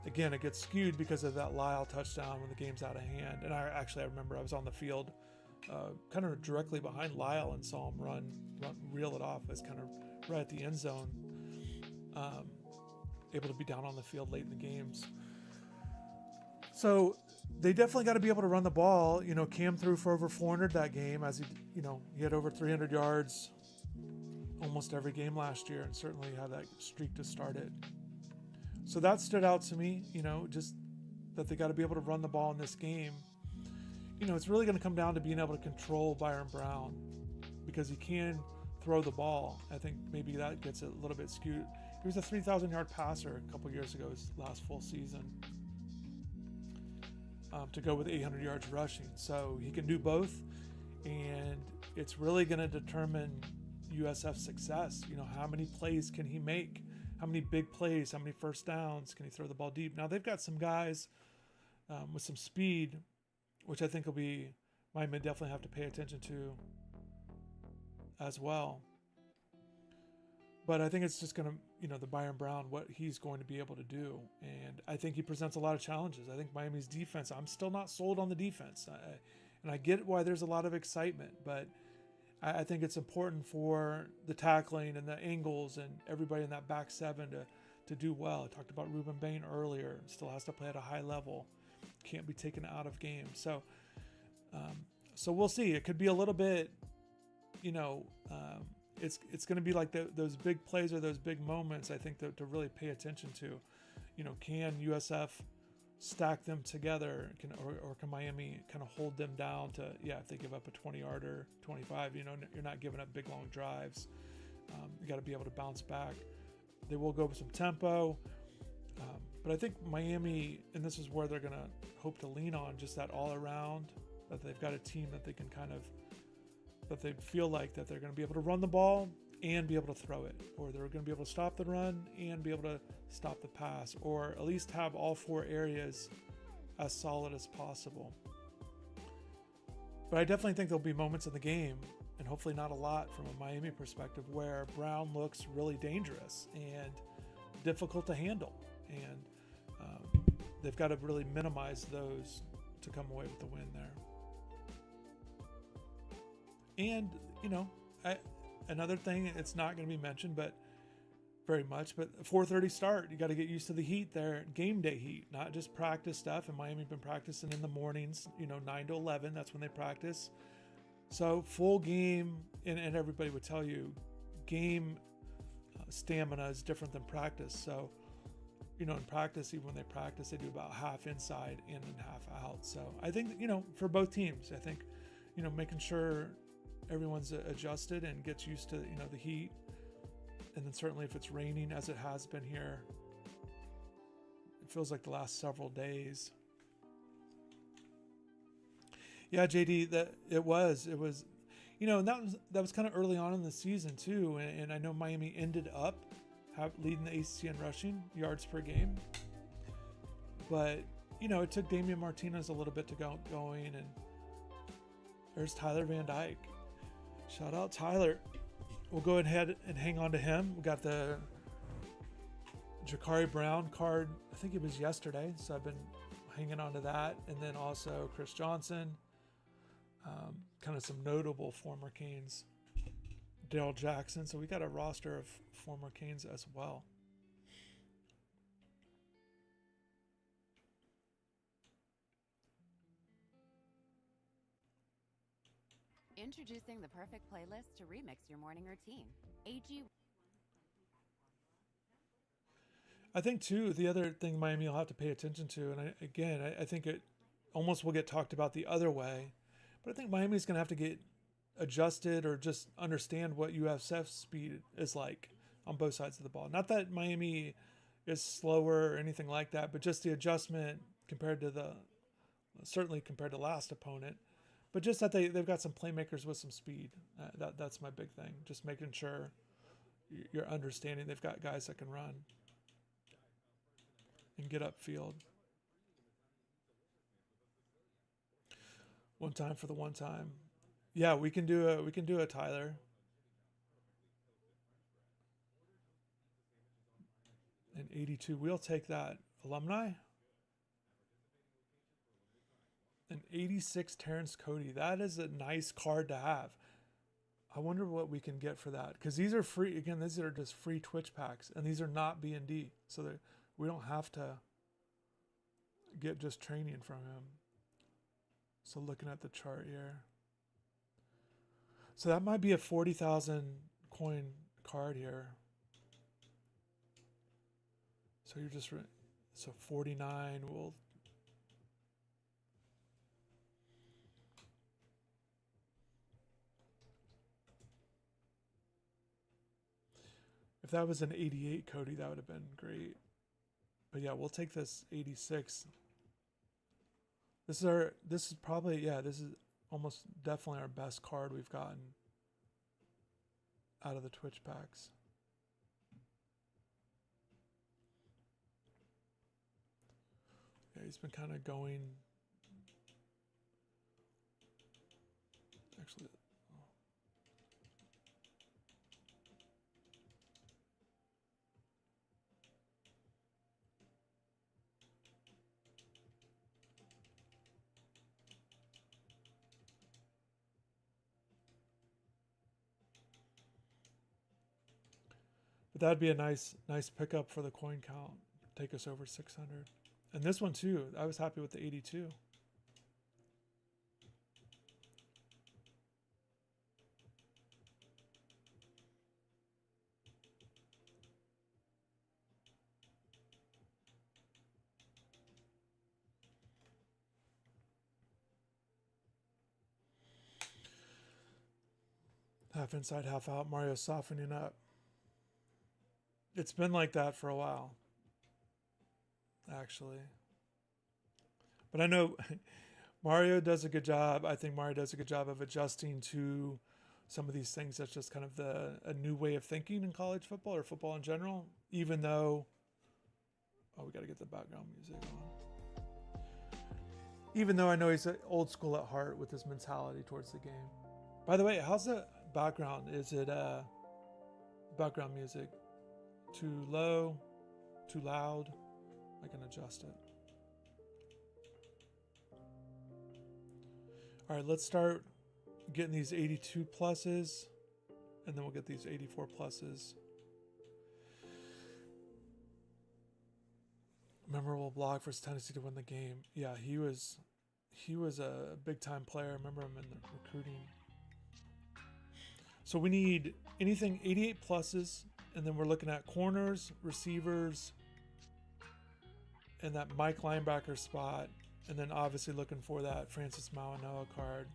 Again, it gets skewed because of that Lyle touchdown when the game's out of hand. And I remember I was on the field kind of directly behind Lyle and saw him reel it off. As kind of right at the end zone. Able to be down on the field late in the games. So they definitely got to be able to run the ball. Cam threw for over 400 that game, as he had over 300 yards almost every game last year, and certainly had that streak to start it. So that stood out to me, just that they got to be able to run the ball in this game. It's really going to come down to being able to control Byron Brown, because he can throw the ball. I think maybe that gets it a little bit skewed. He was a 3,000-yard passer a couple years ago, his last full season. To go with 800 yards rushing. So he can do both, and it's really going to determine USF's success. How many plays can he make? How many big plays? How many first downs? Can he throw the ball deep? Now they've got some guys with some speed, which I think Miami definitely have to pay attention to as well. But I think it's just going to the Byron Brown, what he's going to be able to do. And I think he presents a lot of challenges. I think Miami's defense, I'm still not sold on the defense. And I get why there's a lot of excitement, but I think it's important for the tackling and the angles and everybody in that back seven to do well. I talked about Ruben Bain earlier. Still has to play at a high level. Can't be taken out of games. So we'll see. It could be a little bit, it's going to be like those big plays or those big moments, I think, to really pay attention to. Can USF stack them together, or can Miami kind of hold them down to, if they give up a 20-yarder, 25, you're not giving up big, long drives. You got to be able to bounce back. They will go with some tempo. But I think Miami, and this is where they're going to hope to lean on, just that all around, that they've got a team that they can that they feel like that they're going to be able to run the ball and be able to throw it, or they're going to be able to stop the run and be able to stop the pass, or at least have all four areas as solid as possible. But I definitely think there'll be moments in the game, and hopefully not a lot from a Miami perspective, where Brown looks really dangerous and difficult to handle. And they've got to really minimize those to come away with the win there. And, another thing, it's not going to be mentioned, but very much, but 4:30 start. You got to get used to the heat there, game day heat, not just practice stuff. And Miami's been practicing in the mornings, 9 to 11. That's when they practice. So full game, and everybody would tell you, game stamina is different than practice. So, in practice, even when they practice, they do about half inside and then half out. So I think, for both teams, I think, making sure everyone's adjusted and gets used to, the heat. And then certainly if it's raining, as it has been here, it feels like the last several days. Yeah, JD, it was, and that was kind of early on in the season too. And I know Miami ended up leading the ACC in rushing yards per game. But, it took Damian Martinez a little bit to going, and there's Tyler Van Dyke. Shout out Tyler. We'll go ahead and hang on to him. We got the Jakari Brown card, I think it was yesterday, so I've been hanging on to that. And then also Chris Johnson, kind of some notable former Canes. Daryl Jackson. So we got a roster of former Canes as well. Introducing the perfect playlist to remix your morning routine. AG. I think too, the other thing Miami will have to pay attention to, and I think it almost will get talked about the other way, but I think Miami's going to have to get adjusted or just understand what USF's speed is like on both sides of the ball. Not that Miami is slower or anything like that, but just the adjustment certainly compared to last opponent. But just that they've got some playmakers with some speed. That's my big thing. Just making sure you're understanding they've got guys that can run and get upfield. One time for the one time. Yeah, we can do a Tyler. And 82. We'll take that. Alumni. An 86 Terrence Cody. That is a nice card to have. I wonder what we can get for that, because these are free. Again, these are just free Twitch packs, and these are not B&D, so we don't have to get just training from him. So looking at the chart here, so that might be a 40,000 coin card here. So you're just so 49 will. If that was an 88 Cody, that would have been great. But yeah, we'll take this 86. This is almost definitely our best card we've gotten out of the Twitch packs. Yeah, he's been kind of going. Actually, But that'd be a nice pickup for the coin count. Take us over 600. And this one too, I was happy with the 82. Half inside, half out. Mario softening up. It's been like that for a while, actually. But I know Mario does a good job. I think Mario does a good job of adjusting to some of these things. That's just kind of a new way of thinking in college football or football in general, even though, oh, we got to get the background music on. Even though I know he's old school at heart with his mentality towards the game. By the way, how's the background? Is it background music too low, too loud? I can adjust it. All right, let's start getting these 82 pluses, and then we'll get these 84 pluses. Memorable block for Tennessee to win the game. Yeah, he was a big time player. I remember him in the recruiting. So we need anything 88 pluses, and then we're looking at corners, receivers, and that Mike linebacker spot, and then obviously looking for that Francis Mauigoa card.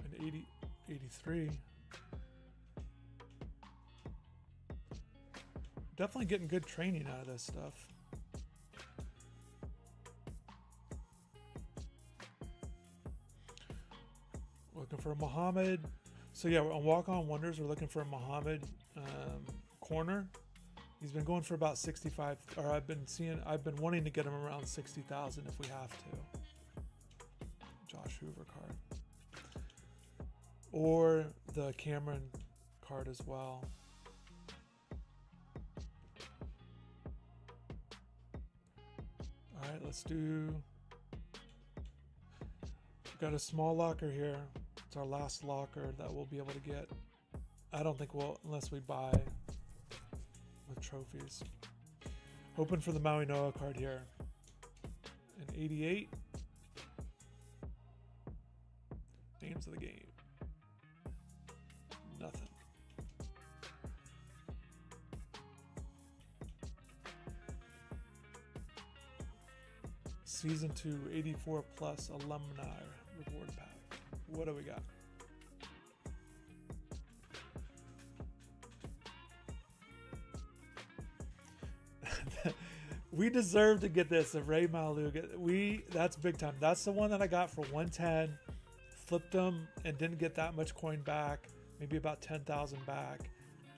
And 83. Definitely getting good training out of this stuff. Looking for a Muhammad. So yeah, on Walk On Wonders, we're looking for a Muhammad corner. He's been going for about 65, or I've been wanting to get him around 60,000 if we have to. Josh Hoover card. Or the Cameron card as well. All right, let's do. We've got a small locker here. It's our last locker that we'll be able to get. I don't think we'll, unless we buy with trophies. Hoping for the Mauigoa card here. An 88. Names of the game. Nothing. Season 2 84 plus alumni reward pack. What do we got? We deserve to get this. If Ray Maluga, that's big time. That's the one that I got for 110. Flipped them and didn't get that much coin back. Maybe about 10,000 back.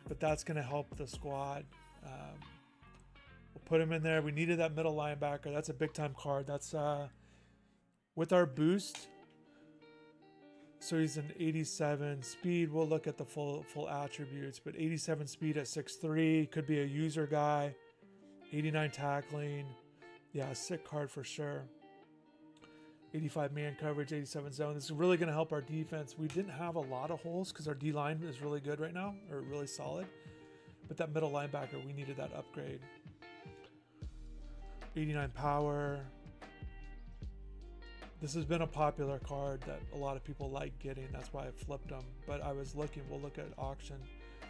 But that's going to help the squad. We'll put him in there. We needed that middle linebacker. That's a big time card. That's with our boost. So he's an 87 speed. We'll look at the full attributes, but 87 speed at 6'3", could be a user guy. 89 tackling. Yeah, a sick card for sure. 85 man coverage, 87 zone. This is really going to help our defense. We didn't have a lot of holes because our D-line is really good right now, or really solid. But that middle linebacker, we needed that upgrade. 89 power. This has been a popular card that a lot of people like getting. That's why I flipped them. But I was looking, we'll look at auction.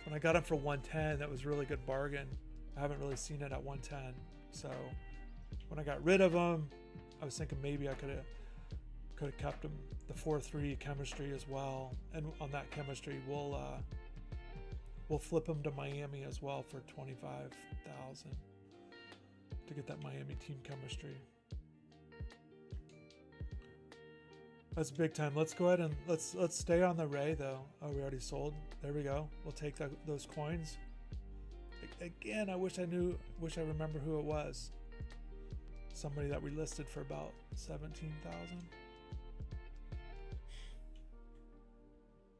When I got them for 110, that was a really good bargain. I haven't really seen it at 110. So when I got rid of them, I was thinking maybe I could have kept them. The 4-3 chemistry as well. And on that chemistry, we'll flip them to Miami as well for 25,000 to get that Miami team chemistry. That's big time. Let's go ahead and let's stay on the Ray though. Oh, we already sold. There we go. We'll take those coins. Again, I wish I remember who it was. Somebody that we listed for about 17,000.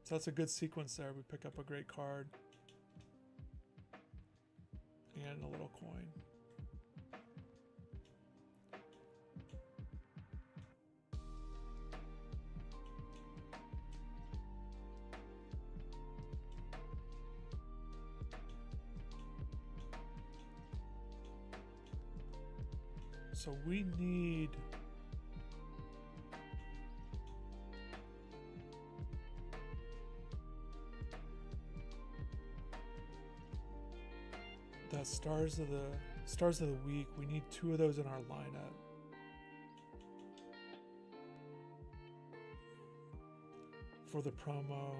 So that's a good sequence there. We pick up a great card and a little coin. So we need that stars of the week. We need 2 of those in our lineup. For the promo.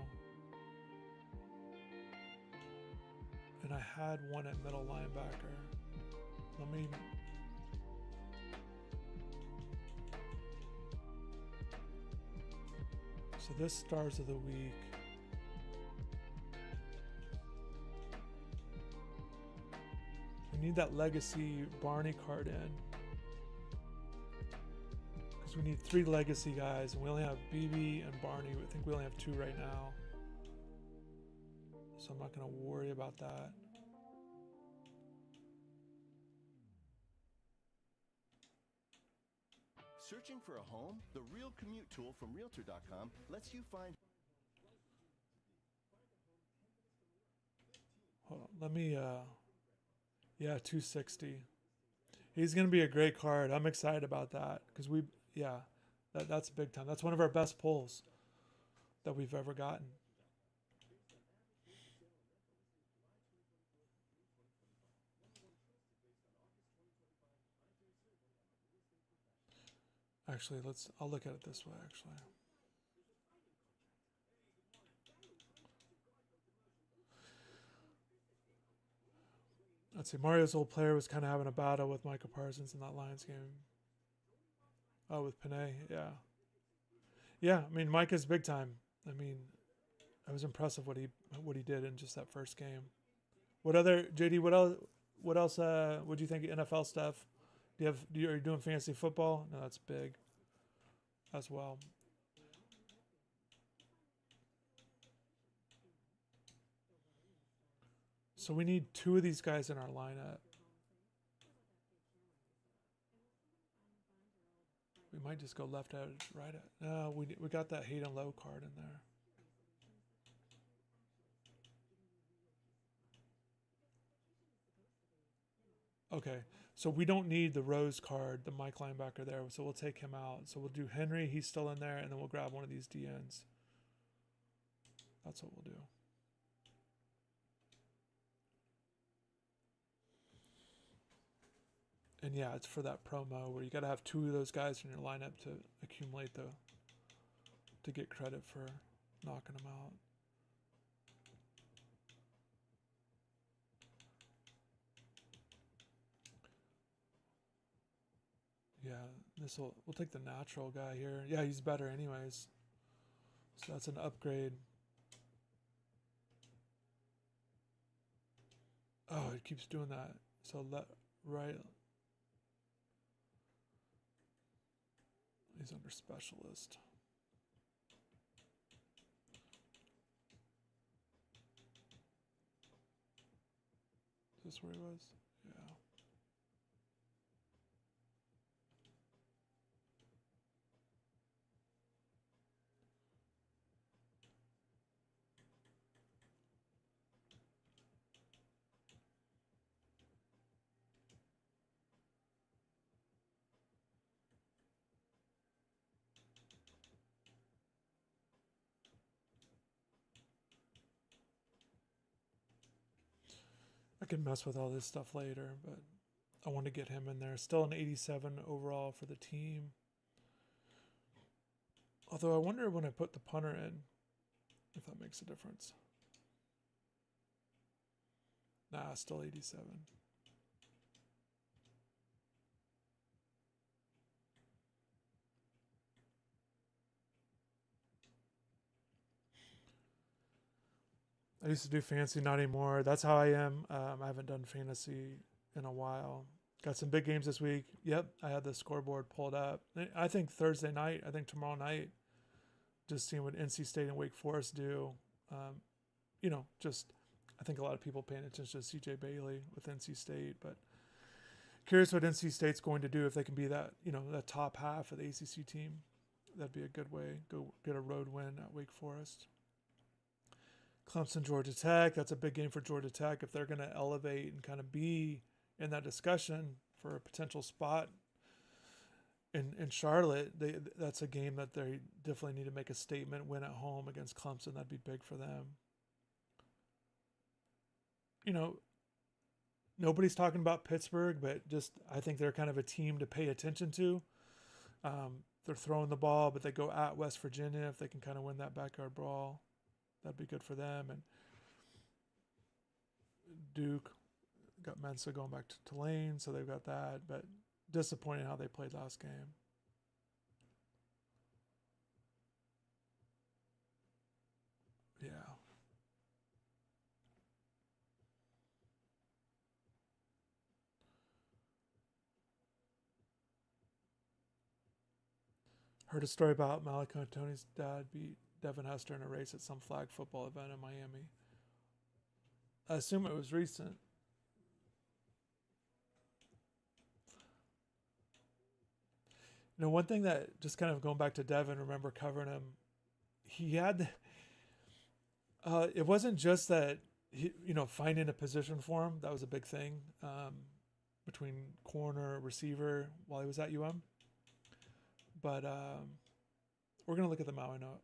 And I had one at middle linebacker. Let me So this stars of the week. We need that legacy Barney card in. Because we need 3 legacy guys, and we only have BB and Barney. I think we only have 2 right now. So I'm not going to worry about that. Searching for a home? The Real Commute tool from Realtor.com lets you find... Hold on, let me, yeah, 260. He's going to be a great card. I'm excited about that because that's big time. That's one of our best pulls that we've ever gotten. Actually, I'll look at it this way, actually. Let's see, Mario's old player was kind of having a battle with Micah Parsons in that Lions game. Oh, with Panay, yeah. Yeah, I mean, Micah's big time. I mean, it was impressive what he did in just that first game. What other, JD, what else, what do you think of NFL stuff? Are you doing fantasy football? No, that's big as well. So we need 2 of these guys in our lineup. We might just go left edge, right edge. No, we got that Hayden Lowe card in there. Okay, so we don't need the Rose card, the Mike linebacker there, so we'll take him out. So we'll do Henry, he's still in there, and then we'll grab one of these DNs. That's what we'll do. And yeah, it's for that promo where you got to have 2 of those guys in your lineup to accumulate to get credit for knocking them out. Yeah, we'll take the natural guy here. Yeah, he's better anyways. So that's an upgrade. Oh, it keeps doing that. So right. He's under specialist. Is this where he was? Yeah. I can mess with all this stuff later, but I want to get him in there. Still an 87 overall for the team. Although I wonder when I put the punter in, if that makes a difference. Nah, still 87. I used to do fantasy, not anymore. That's how I am. I haven't done fantasy in a while. Got some big games this week. Yep, I had the scoreboard pulled up. I think Thursday night, I think tomorrow night, just seeing what NC State and Wake Forest do. Just I think a lot of people paying attention to C.J. Bailey with NC State, but curious what NC State's going to do if they can be that, that top half of the ACC team. That'd be a good way. Go get a road win at Wake Forest. Clemson, Georgia Tech. That's a big game for Georgia Tech. If they're going to elevate and kind of be in that discussion for a potential spot in Charlotte, that's a game that they definitely need to make a statement, win at home against Clemson. That'd be big for them. Nobody's talking about Pittsburgh, but just I think they're kind of a team to pay attention to. They're throwing the ball, but they go at West Virginia. If they can kind of win that backyard brawl, that'd be good for them. And Duke got Mensa going back to Tulane, so they've got that. But disappointing how they played last game. Yeah. Heard a story about Malik Tony's dad beat Devin Hester in a race at some flag football event in Miami. I assume it was recent. One thing that, just kind of going back to Devin, remember covering him, he had, it wasn't just that, finding a position for him. That was a big thing between corner, receiver while he was at UM. But we're going to look at the Maluga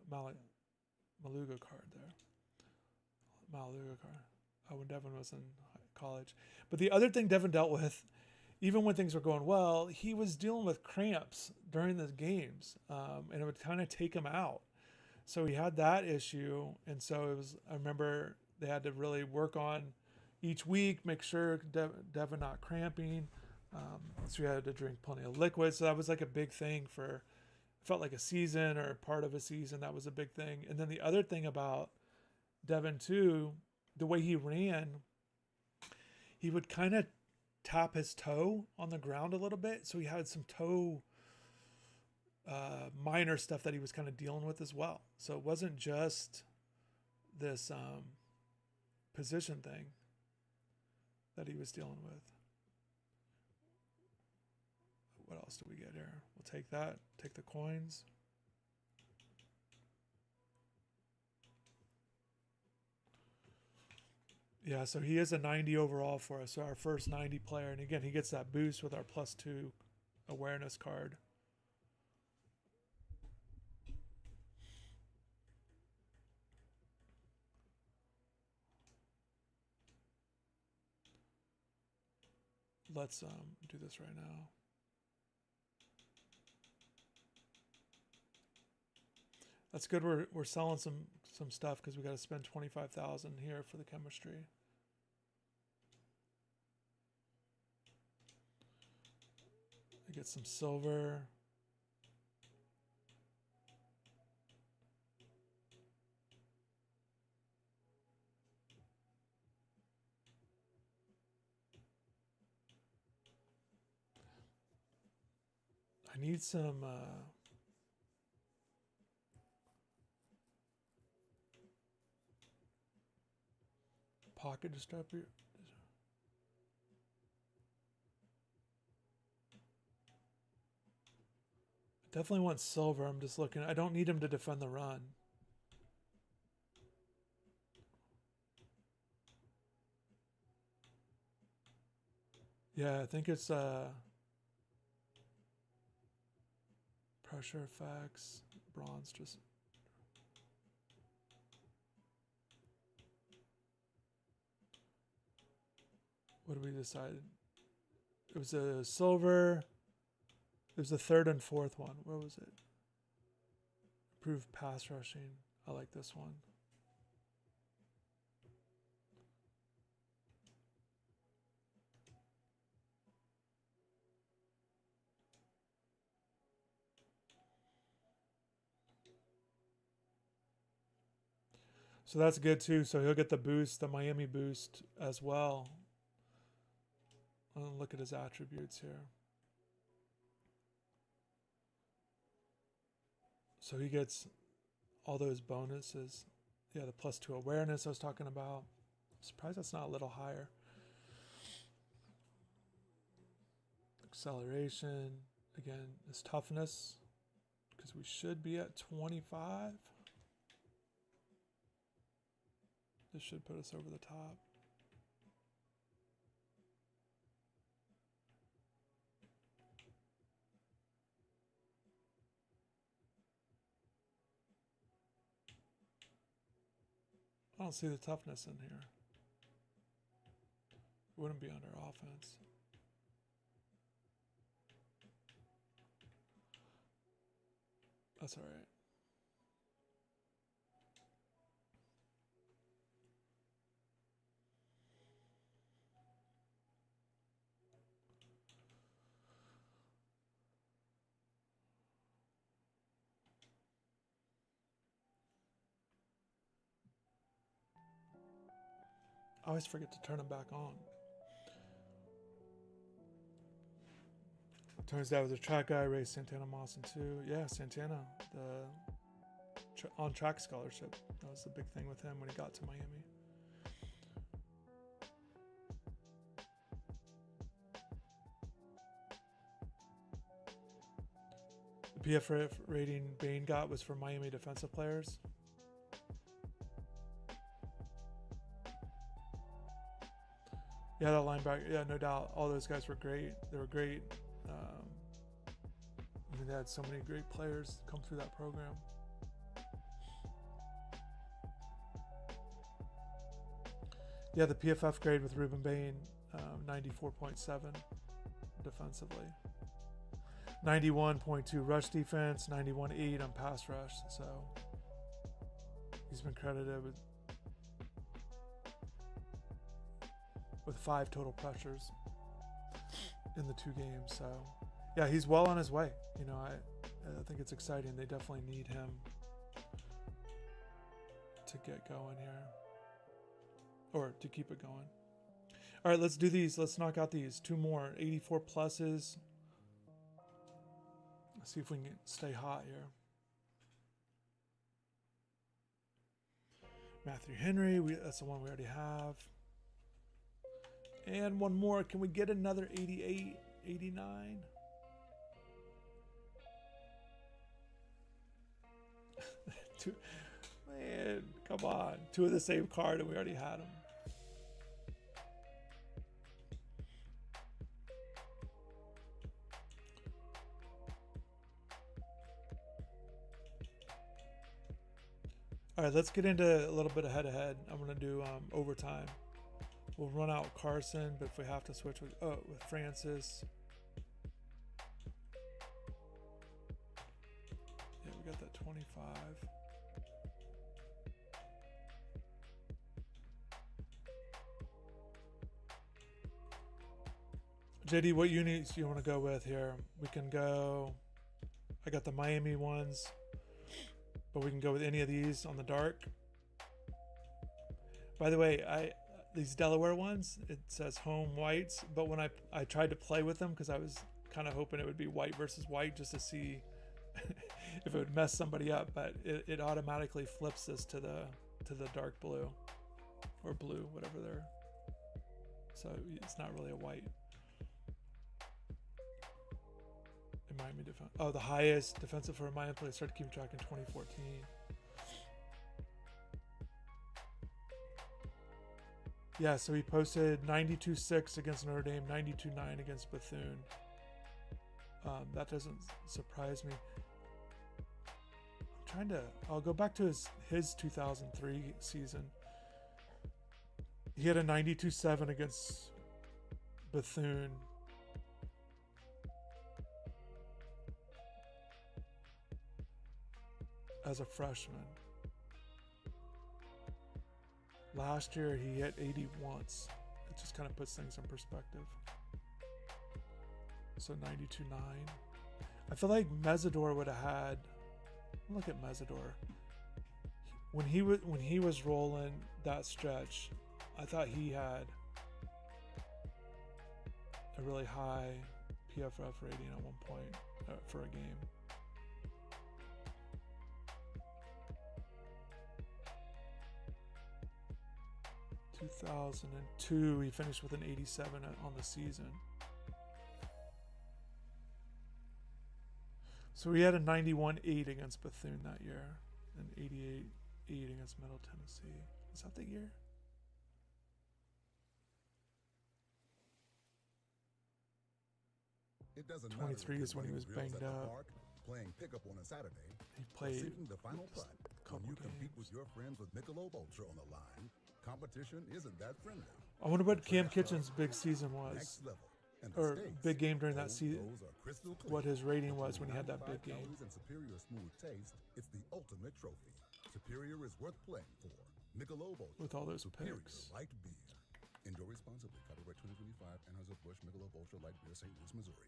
card there. Maluga card. When Devin was in college. But the other thing Devin dealt with, even when things were going well, he was dealing with cramps during the games. And it would kind of take him out. So he had that issue. And so I remember they had to really work on each week, make sure Devin not cramping. So we had to drink plenty of liquid. So that was like a big thing felt like a season or part of a season. That was a big thing. And then the other thing about Devin too, the way he ran, he would kind of tap his toe on the ground a little bit. So he had some toe minor stuff that he was kind of dealing with as well. So it wasn't just this position thing that he was dealing with. What else do we get here? We'll take that. Take the coins. Yeah, so he is a 90 overall for us. So our first 90 player. And again, he gets that boost with our +2 awareness card. Let's do this right now. That's good. We're selling some stuff because we got to spend $25,000 here for the chemistry. I get some silver. I need some pocket distributor. Definitely want silver. I'm just looking. I don't need him to defend the run. Yeah, I think it's pressure effects, bronze, just what did we decide? It was a silver. It was the third and fourth one. Where was it? Improved pass rushing. I like this one. So that's good too. So he'll get the boost, the Miami boost as well. I'll look at his attributes here. So he gets all those bonuses. Yeah, the +2 awareness I was talking about. I'm surprised that's not a little higher. Acceleration. Again, his toughness, because we should be at 25. This should put us over the top. I don't see the toughness in here. It wouldn't be under offense. That's all right. I always forget to turn them back on. Turns out was a track guy, raced Santana Moss in 2. Yeah, Santana, the on-track scholarship. That was the big thing with him when he got to Miami. The PFF rating Bain got was for Miami defensive players. Yeah, that linebacker. Yeah, no doubt. All those guys were great. They were great. I mean, they had so many great players come through that program. Yeah, the PFF grade with Ruben Bain, 94.7 defensively. 91.2 rush defense, 91.8 on pass rush. So he's been credited with 5 total pressures in the 2 games. So yeah, he's well on his way. You know, I think it's exciting. They definitely need him to get going here, or to keep it going. All right, let's do these. Let's knock out these 2 more 84 pluses. Let's see if we can stay hot here. Matthew Henry, that's the one we already have. And one more. Can we get another 88, 89? Man, come on. 2 of the same card and we already had them. All right, let's get into a little bit of head-to-head. I'm going to do overtime. We'll run out Carson, but if we have to switch with Francis. Yeah, we got that 25. JD, what units do you want to go with here? We can go, I got the Miami ones, but we can go with any of these on the dark. By the way, these Delaware ones, it says home whites, but when I tried to play with them, because I was kind of hoping it would be white versus white just to see if it would mess somebody up, but it automatically flips this to the dark blue, or blue, whatever they're, so it's not really a white. In Miami defense. Oh, the highest defensive for a Miami player started keeping track in 2014. Yeah, so he posted 92.6 against Notre Dame, 92.9 against Bethune. That doesn't surprise me. I'll go back to his 2003 season. He had a 92.7 against Bethune. As a freshman. Last year he hit 80 once. It just kind of puts things in perspective. So 92.9. I feel like Mesidor would have had. Look at Mesidor. When he was rolling that stretch, I thought he had a really high PFF rating at one point for a game. 2002, he finished with an 87 on the season. So he had a 91-8 against Bethune that year, and 88-8 against Middle Tennessee. Is that the year? It doesn't 23 is when he was banged up. Park, playing pickup on a Saturday. He played the final putt. When you compete with your friends with Michelob Ultra on the line, competition isn't that friendly. I wonder what Cam Kitchen's big season was, Next level. And or stakes, big game during that season. those are crystal clear. What his rating was when he had that big 95 game. calories and superior smooth taste. It's the ultimate trophy. Superior is worth playing for. Michelob Ultra. With all those Superior picks. light beer. Enjoy responsibly. Copyright 2025. Anheuser-Busch Michelob Ultra Light Beer, St. Louis, Missouri.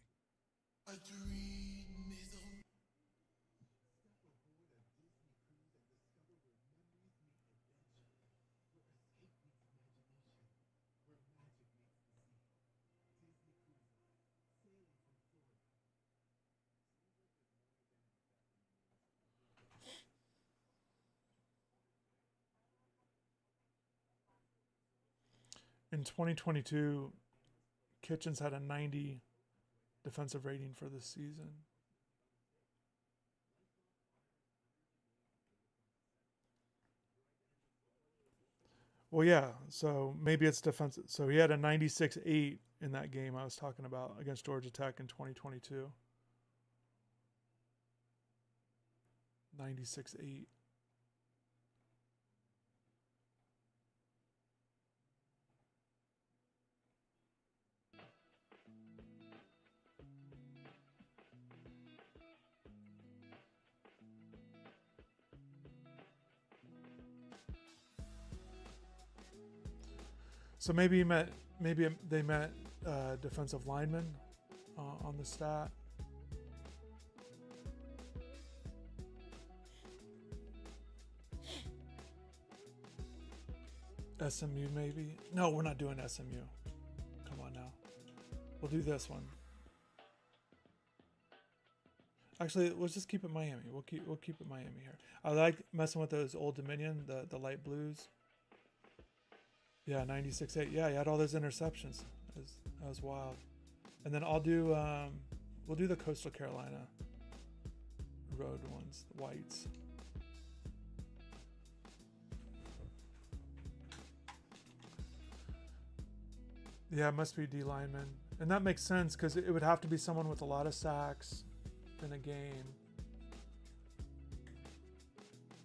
In 2022, Kitchens had a 90 defensive rating for this season. Well, yeah, so maybe it's defensive. So he had a 96-8 in that game I was talking about against Georgia Tech in 2022. 96-8. So maybe they met defensive lineman on the stat. SMU maybe? No, we're not doing SMU. Come on now. We'll do this one. Actually, let's just keep it Miami. We'll keep it Miami here. I like messing with those Old Dominion, the light blues. Yeah, 96-8. Yeah, he had all those interceptions. That was wild. And then I'll do we'll do the Coastal Carolina road ones, the whites. Yeah, it must be D lineman. And that makes sense because it would have to be someone with a lot of sacks in a game.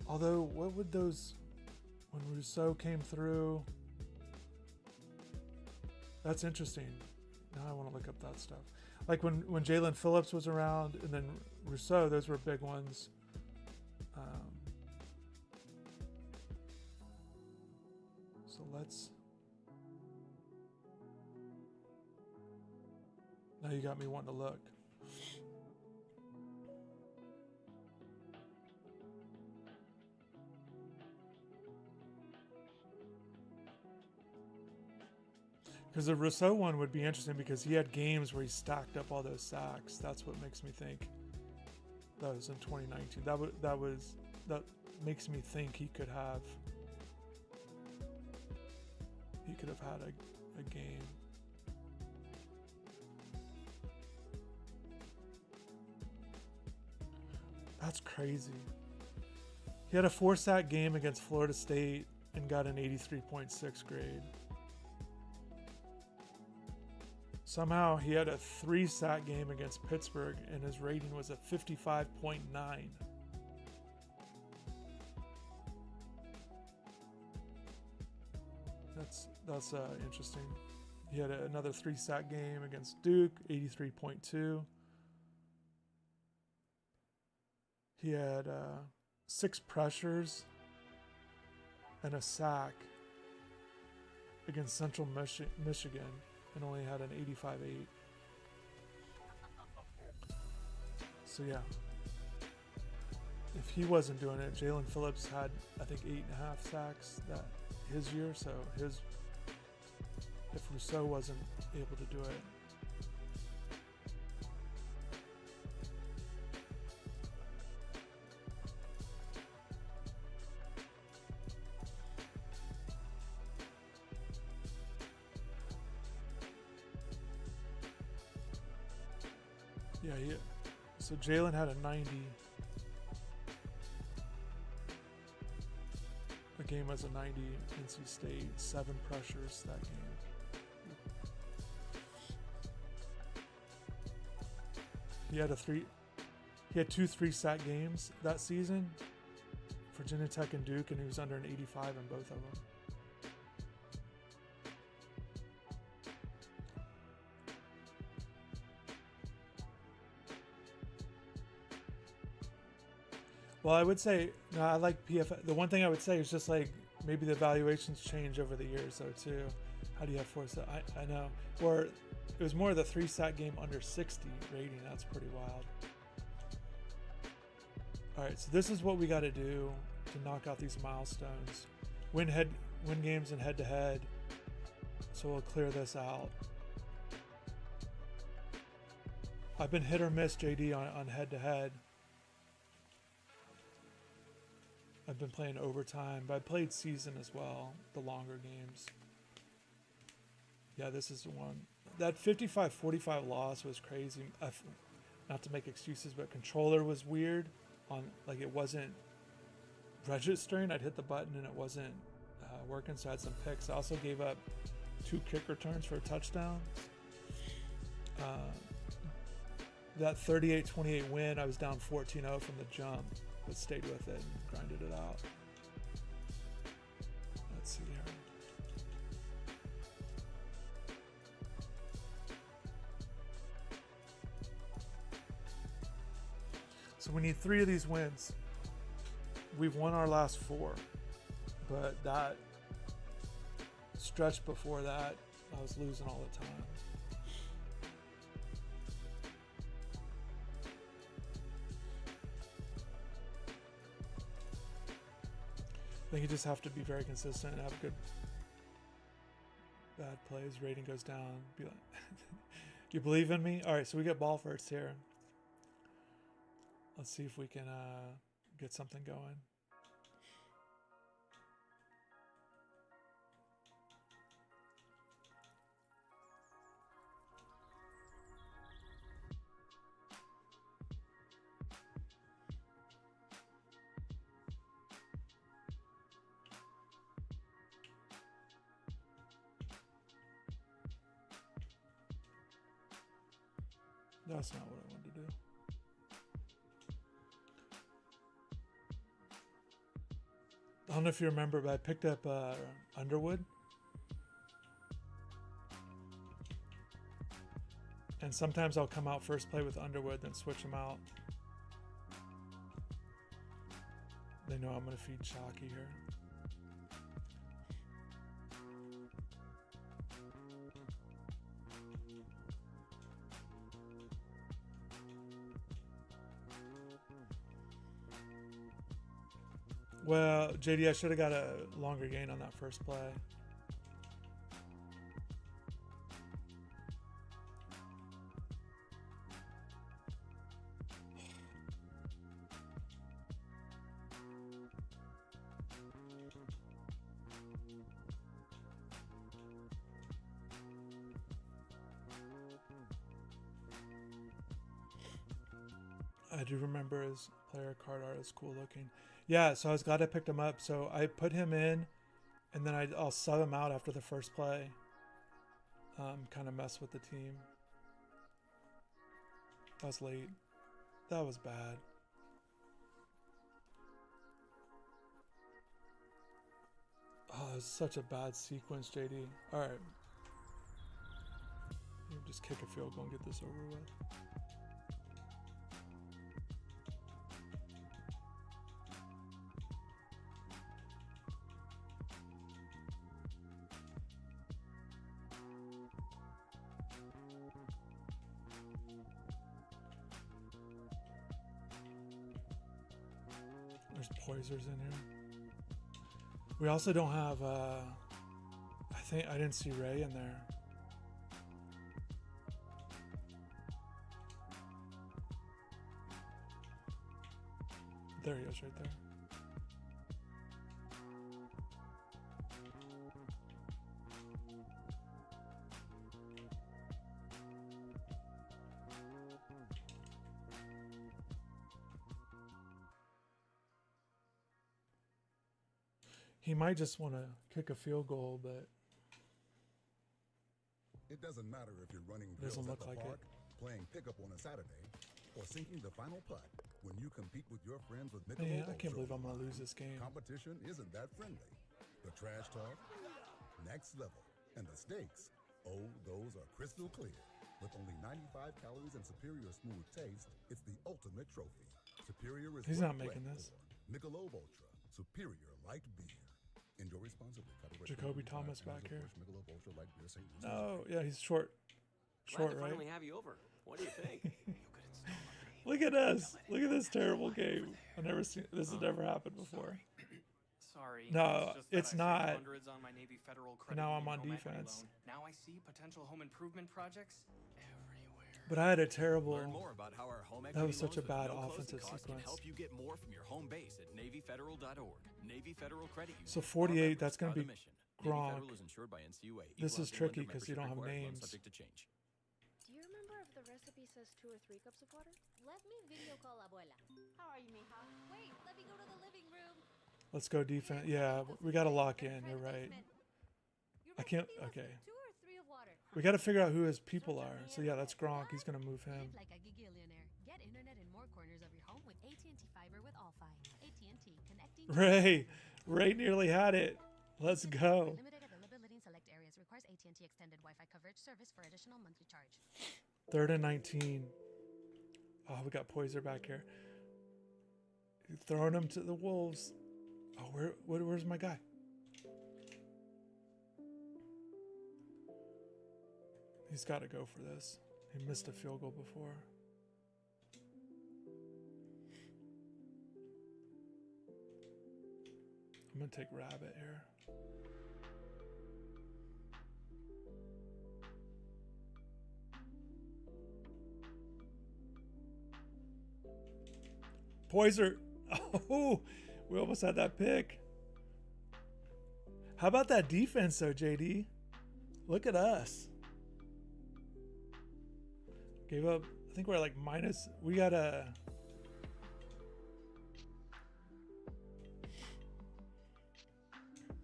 Although, what would those, when Rousseau came through, that's interesting. Now I want to look up that stuff. Like when Jalen Phillips was around and then Rousseau, those were big ones. So let's, now you got me wanting to look. Because the Rousseau one would be interesting because he had games where he stacked up all those sacks. That's what makes me think that was in 2019. That makes me think he could have had a game. That's crazy. He had a 4-sack game against Florida State and got an 83.6 grade. Somehow he had a 3-sack game against Pittsburgh and his rating was a 55.9. That's interesting. He had another 3-sack game against Duke, 83.2. He had 6 pressures and a sack against Central Michigan and only had an 85.8. So yeah, if he wasn't doing it, Jalen Phillips had I think 8.5 sacks that his year. So if Rousseau wasn't able to do it. So Jalen had a 90. The game was a 90. NC State, 7 pressures that game. He had 2 3-sack games that season. Virginia Tech and Duke, and he was under an 85 in both of them. Well, I would say, no, I like PFF. The one thing I would say is just like maybe the evaluations change over the years, though, too. How do you have 4 sack? I know. Or it was more the 3-sack game under 60 rating. That's pretty wild. All right, so this is what we got to do to knock out these milestones. Win games in head-to-head. So we'll clear this out. I've been hit or miss, JD, on head-to-head. I've been playing overtime, but I played season as well, the longer games. Yeah, this is the one. That 55-45 loss was crazy. Not to make excuses, but controller was weird. Like it wasn't registering. I'd hit the button and it wasn't working, so I had some picks. I also gave up 2 kick returns for a touchdown. That 38-28 win, I was down 14-0 from the jump, but stayed with it and grinded it out. Let's see here. So we need 3 of these wins. We've won our last 4, but that stretch before that, I was losing all the time. I think you just have to be very consistent and have good bad plays. Rating goes down. Be like, you believe in me? All right, so we get ball first here. Let's see if we can get something going. That's not what I wanted to do. I don't know if you remember, but I picked up Underwood. And sometimes I'll come out first play with Underwood, then switch him out. They know I'm going to feed Chalky here. Well, JD, I should have got a longer gain on that first play. I do remember his player card art is cool looking. Yeah, so I was glad I picked him up. So I put him in, and then I'll sub him out after the first play. Kind of mess with the team. That was late. That was bad. Oh, it was such a bad sequence, JD. All right. Just kick a field goal and get this over with. There's Poisers in here. We also don't have, I think I didn't see Ray in there. There he is right there. He might just want to kick a field goal, but It doesn't matter if you're running Doesn't drills at look the like park, playing pickup on a Saturday, or sinking the final putt when you compete with your friends with Michelob man, I can't Ultra believe I'm going to lose this game. Competition isn't that friendly. The trash talk, next level. And the stakes, oh, those are crystal clear. With only 95 calories and superior smooth taste, it's the ultimate trophy. Superior is He's what not making bred this. for. Michelob Ultra, superior light beer. Enjoy responsibly. Copyright Jacoby 2025, Thomas back here. Anheuser-Busch Michelob Ultra Light Beer, St. Louis, No, yeah, he's short. Glad Short, to right? finally have you over. What do you think? Look at us. Look at this terrible game. I've never seen this. Has never happened before. Sorry. No, just that it's I saved not. Hundreds on my Navy Federal credit Now I'm union on home equity defense. loan. Now I see potential home improvement projects everywhere. But I had a terrible. Learn more about how our home That was equity such a loans with bad no offensive closing costs can sequence. help you get more from your home base at NavyFederal.org. Navy Federal Credit Union. So Our 48, members that's gonna proud be of mission. Navy Gronk. Federal is insured by NCUA. This Equal is housing tricky lender 'cause you don't have membership required. Loan names. Subject to change. Do you remember if the recipe says 2 or 3 cups of water? Let me video call abuela. How are you, mija? Wait, let me go to the living room. Let's go defense. Yeah, we got to lock in. You're right. I can't. Okay. 2 or 3 of water. We got to figure out who his people are. So yeah, that's Gronk. He's gonna move him. Like a gigillionaire. Get internet in more corners of your home with AT&T Fiber with All-Fi. AT&T connecting. Ray nearly had it. Let's go. Limited availability in select areas requires AT&T extended Wi-Fi coverage service for additional monthly charge. 3rd and 19. Oh, we got Poyser back here. Throwing him to the Wolves. Oh, where's my guy? He's got to go for this. He missed a field goal before. I'm going to take Rabbit here. Poyser. Oh, we almost had that pick. How about that defense, though, JD? Look at us. Gave up. I think we're like minus. We got a.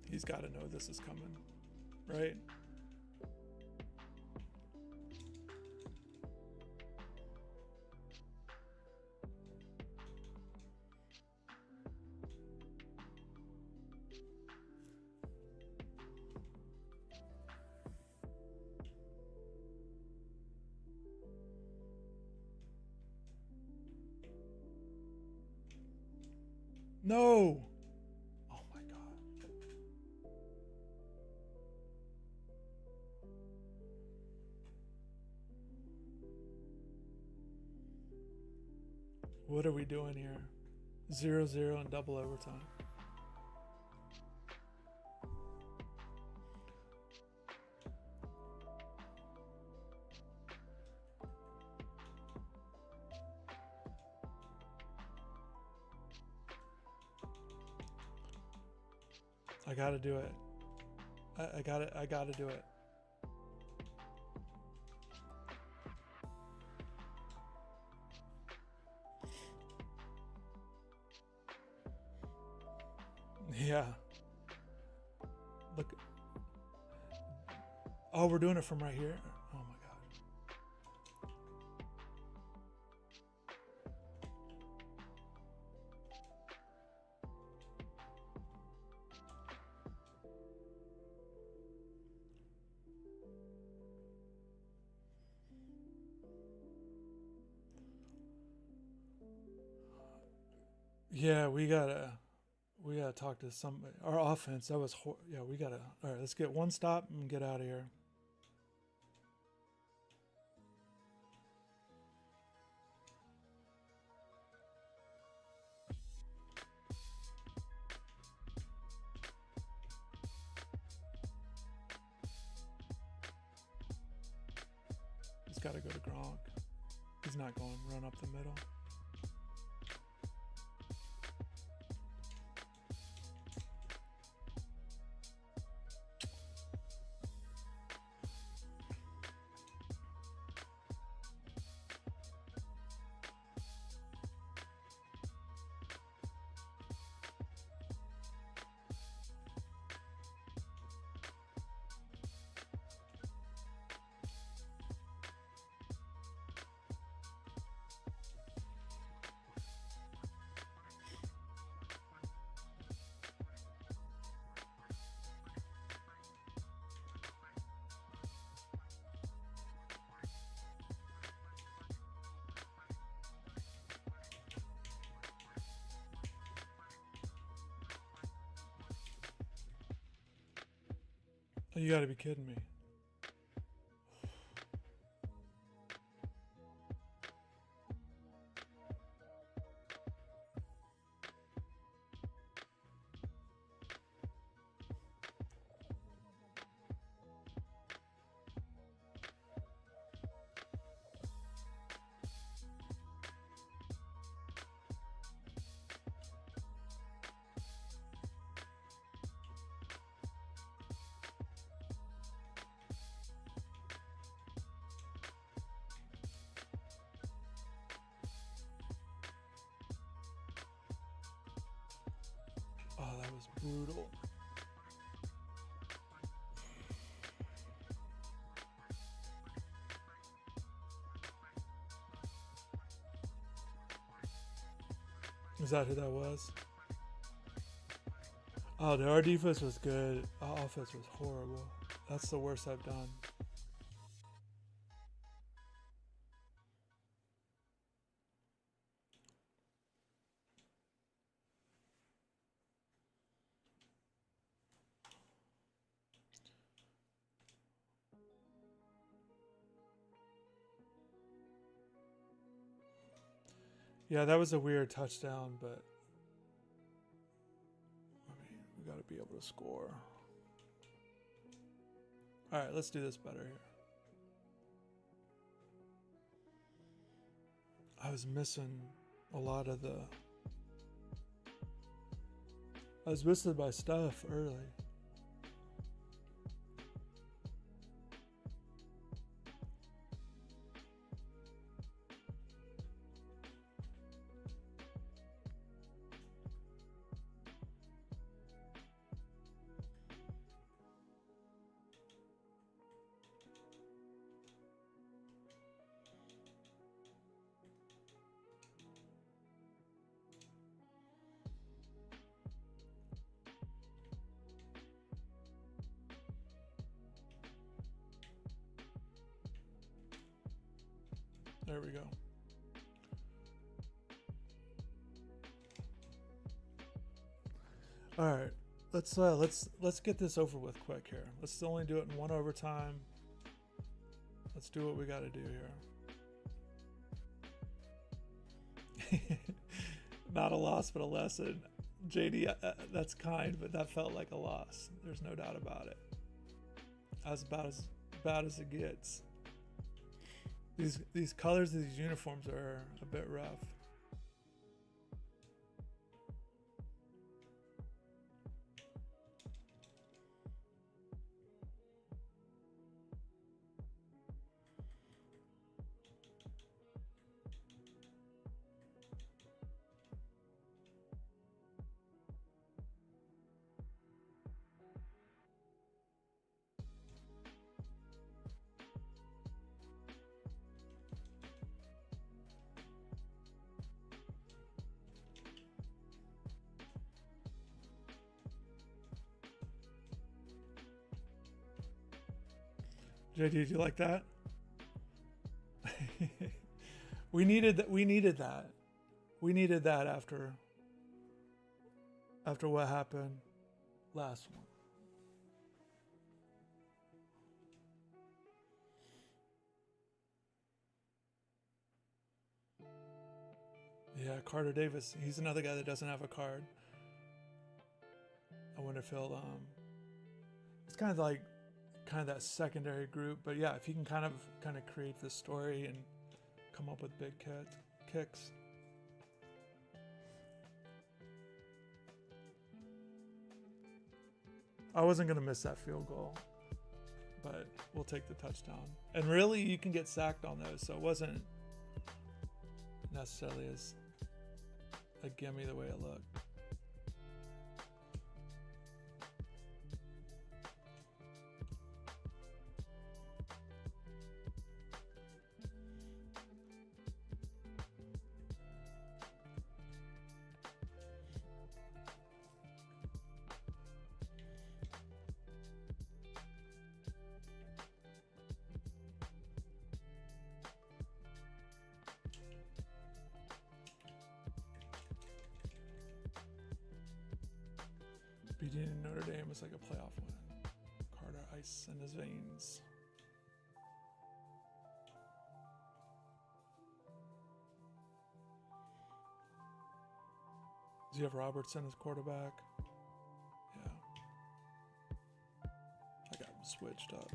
He's got to know this is coming, right? No. Oh my God. What are we doing here? 0-0 and double overtime. I gotta do it. I gotta do it. Yeah. Look. Oh, we're doing it from right here. Oh my God. Yeah, we gotta talk to somebody. Our offense, that was yeah. We gotta. All right, let's get one stop and get out of here. He's got to go to Gronk. He's not going to run up the middle. You gotta be kidding me. Oh, that was brutal. Is that who that was? Oh, our defense was good. Our offense was horrible. That's the worst I've done. Yeah, that was a weird touchdown, but I mean, we got to be able to score. All right, let's do this better here. I was missing a lot of the... I was missing my stuff early. There we go. All right, let's get this over with quick here. Let's only do it in one overtime. Let's do what we got to do here. Not a loss, but a lesson. JD, that's kind, but that felt like a loss. There's no doubt about it. That's about as bad as it gets. These colors of these uniforms are a bit rough. JD, did you like that? We needed that. We needed that. We needed that after what happened last one. Yeah, Carter Davis. He's another guy that doesn't have a card. I wonder if he'll it's kind of that secondary group, but yeah, if he can kind of create this story and come up with big kicks. I wasn't gonna miss that field goal, but we'll take the touchdown. And really, you can get sacked on those, so it wasn't necessarily as a gimme the way it looked. Beating Notre Dame was like a playoff win. Carter ice in his veins. Does he have Robertson as quarterback? Yeah. I got him switched up.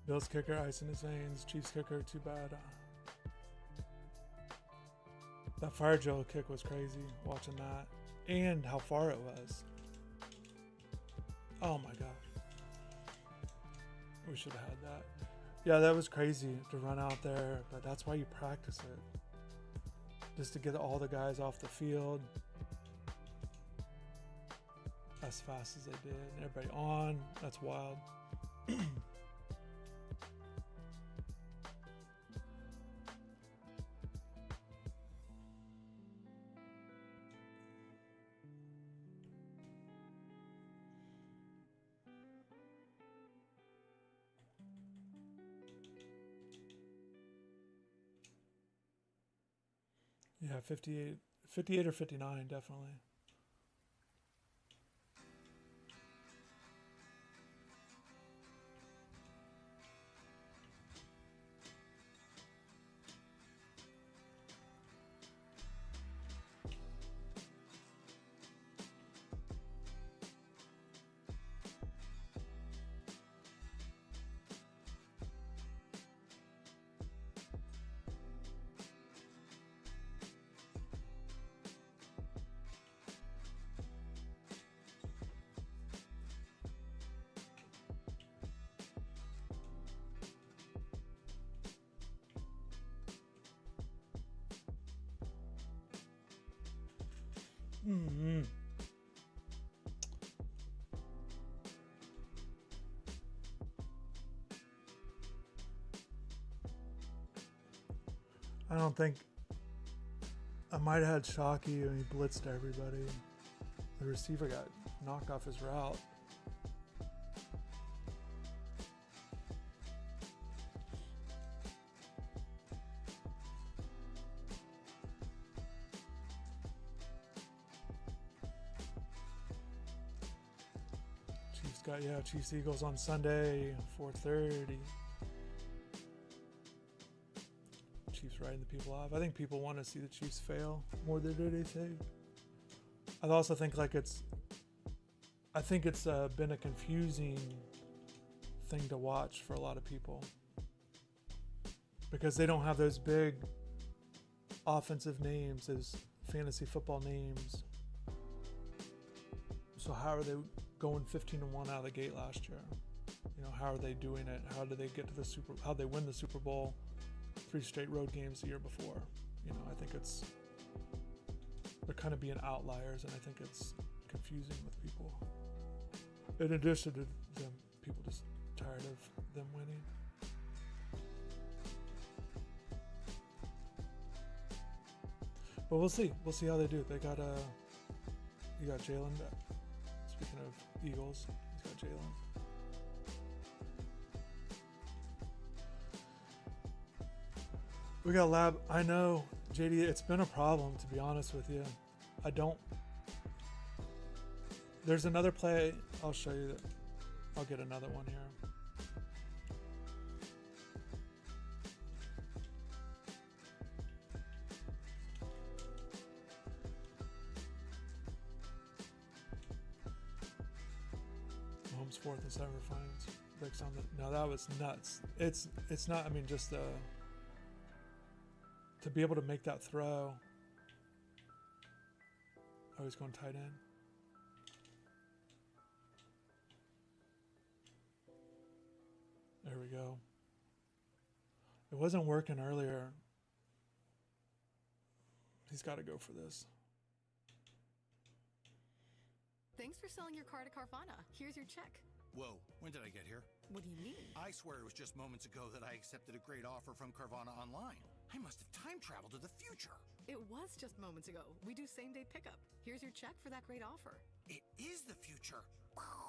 Bills kicker, ice in his veins. Chiefs kicker, too bad. That fire drill kick was crazy, watching that. And how far it was. Oh my gosh. We should have had that. Yeah, that was crazy to run out there, but that's why you practice it. Just to get all the guys off the field as fast as they did. Everybody on. That's wild. Yeah, 58 or 59, definitely. Mm-hmm. I don't think I might have had Shockey and he blitzed everybody. The receiver got knocked off his route. Chiefs Eagles on Sunday, 4:30. Chiefs riding the people off. I think people want to see the Chiefs fail more than anything. I also think it's been a confusing thing to watch for a lot of people because they don't have those big offensive names, those fantasy football names. So how are they going 15-1 out of the gate last year? You know, how are they doing it? How do they get to how they win the Super Bowl 3 straight road games the year before? You know, I think they're kind of being outliers, and I think it's confusing with people. In addition to them, people just tired of them winning. But we'll see. We'll see how they do. You got Jalen. Speaking of Eagles, he's got Jalen. We got Lab. I know, JD, it's been a problem, to be honest with you. There's another play. I'll show you that. I'll get another one here. Mahomes 4th and 7 finds breaks on the. No, that was nuts. It's not. I mean, just to be able to make that throw. Oh, he's going tight end. There we go. It wasn't working earlier. He's got to go for this. Thanks for selling your car to Carvana. Here's your check. Whoa, when did I get here? What do you mean? I swear it was just moments ago that I accepted a great offer from Carvana Online. I must have time traveled to the future. It was just moments ago. We do same-day pickup. Here's your check for that great offer. It is the future.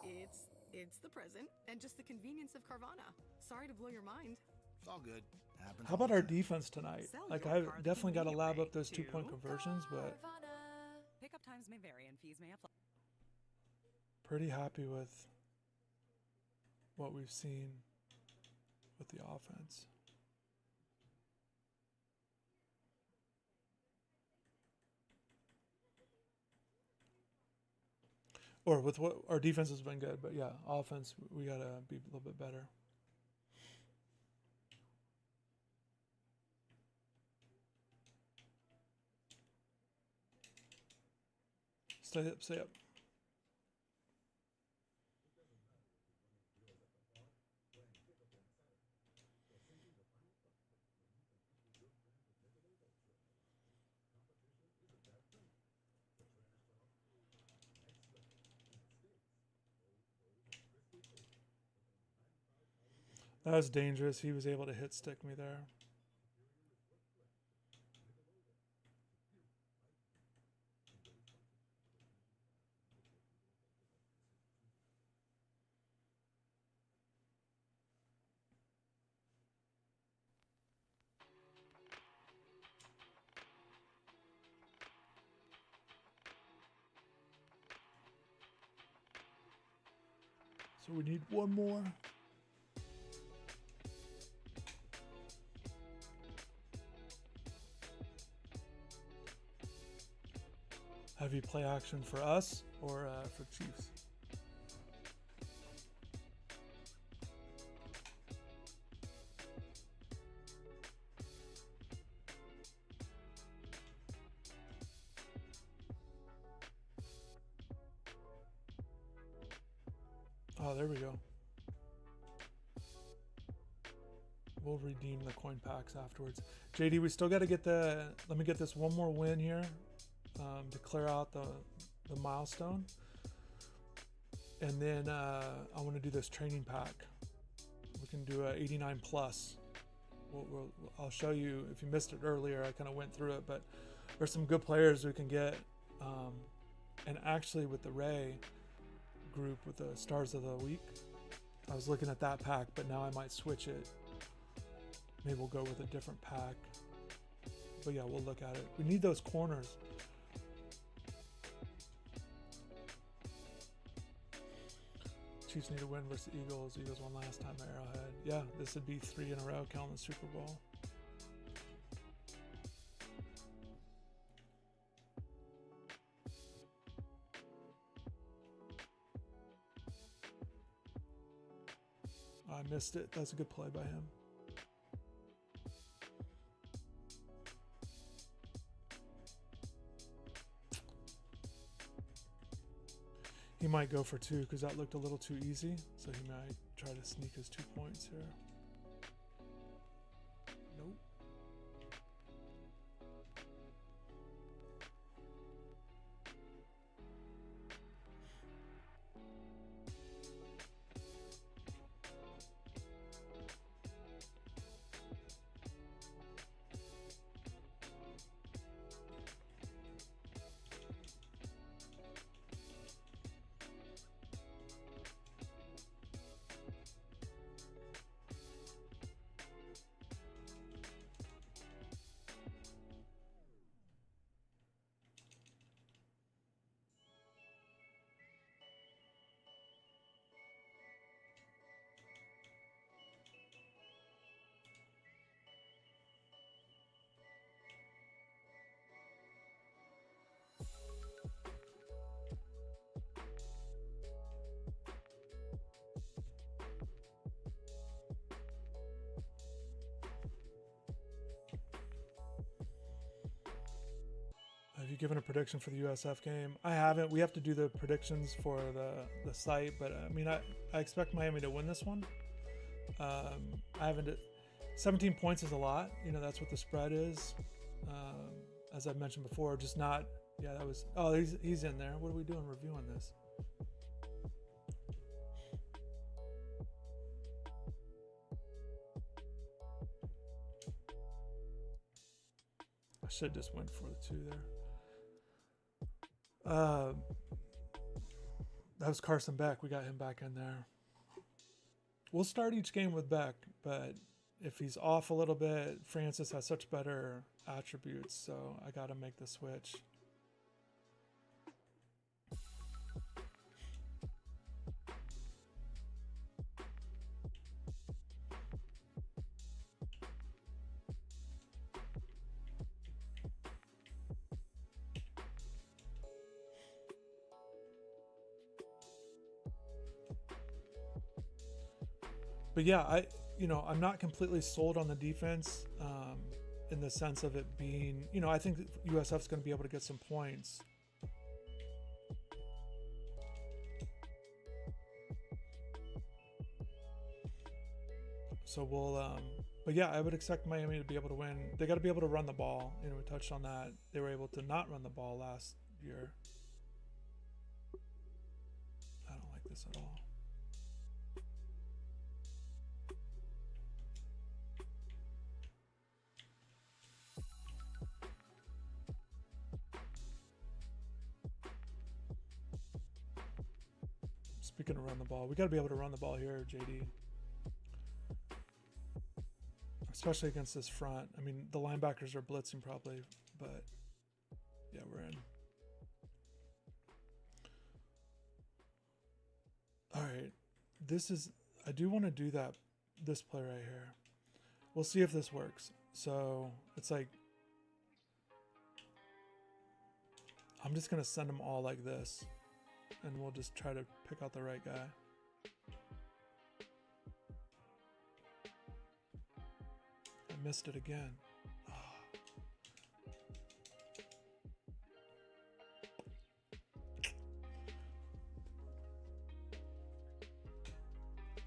It's the present, and just the convenience of Carvana. Sorry to blow your mind. It's all good. Happens. How about our defense tonight? Like, I've definitely got to lab up those 2-point conversions, but Pickup times may vary and fees may apply. pretty happy with what we've seen with the offense. Or with what our defense has been good, but yeah, offense, we got to be a little bit better. Stay up, stay up. That was dangerous. He was able to hit stick me there. So we need one more. Heavy play action for us or for Chiefs? Oh, there we go. We'll redeem the coin packs afterwards. JD, we still got to get let me get this one more win here. To clear out the milestone, and then I want to do this training pack. We can do a 89 plus. I'll show you. If you missed it earlier, I kind of went through it, but there's some good players we can get. And actually, with the Ray group with the Stars of the Week, I was looking at that pack, but now I might switch it. Maybe we'll go with a different pack. But yeah, we'll look at it. We need those corners. Chiefs need to win versus the Eagles. Eagles won last time at Arrowhead. Yeah, this would be 3 in a row counting the Super Bowl. I missed it. That's a good play by him. He might go for 2 because that looked a little too easy. So he might try to sneak his 2 points here. Nope. Have you given a prediction for the USF game? I haven't. We have to do the predictions for the site, but I mean, I expect Miami to win this one. I haven't. 17 points is a lot. You know, that's what the spread is. as I mentioned before, just not. Yeah, that was. Oh, he's in there. What are we doing reviewing this? I should have just went for the 2 there. That was Carson Beck. We got him back in there. We'll start each game with Beck, but if he's off a little bit, Francis has such better attributes, so I got to make the switch. But yeah, I'm not completely sold on the defense in the sense of it being, I think USF's going to be able to get some points. So we'll, but yeah, I would expect Miami to be able to win. They got to be able to run the ball. We touched on that. They were able to not run the ball last year. I don't like this at all. Speaking of run the ball, we got to be able to run the ball here, JD. Especially against this front. I mean, the linebackers are blitzing probably, but yeah, we're in. All right. I do want to do this play right here. We'll see if this works. So it's like, I'm just going to send them all like this. And we'll just try to pick out the right guy. I missed it again. Oh.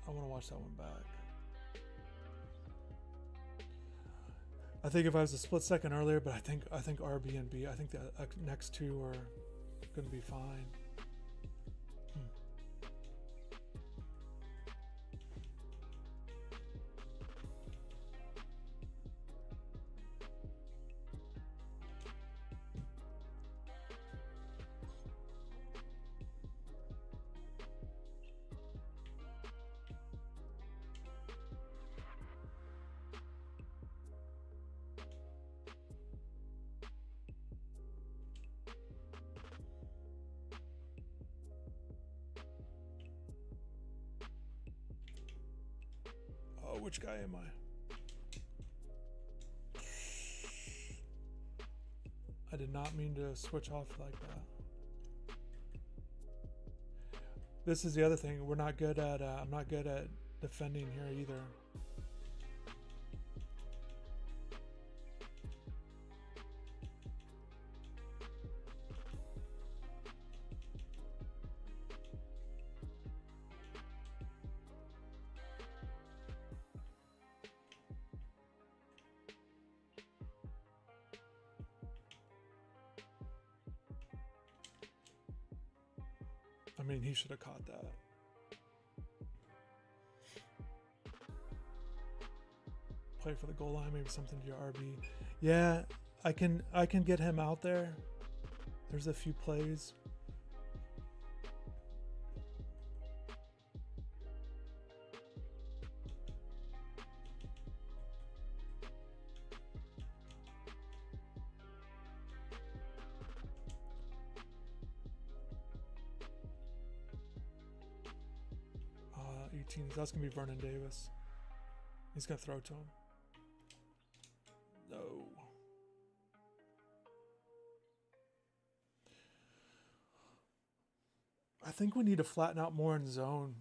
I want to watch that one back. I think if I was a split second earlier, but I think RB and B, I think the next 2 are going to be fine. Which guy am I? I did not mean to switch off like that. This is the other thing. We're not good at. I'm not good at defending here either. I mean, he should have caught that. Play for the goal line, maybe something to your RB. Yeah, I can get him out there. There's a few plays. That's going to be Vernon Davis. He's going to throw to him. No. I think we need to flatten out more in zone.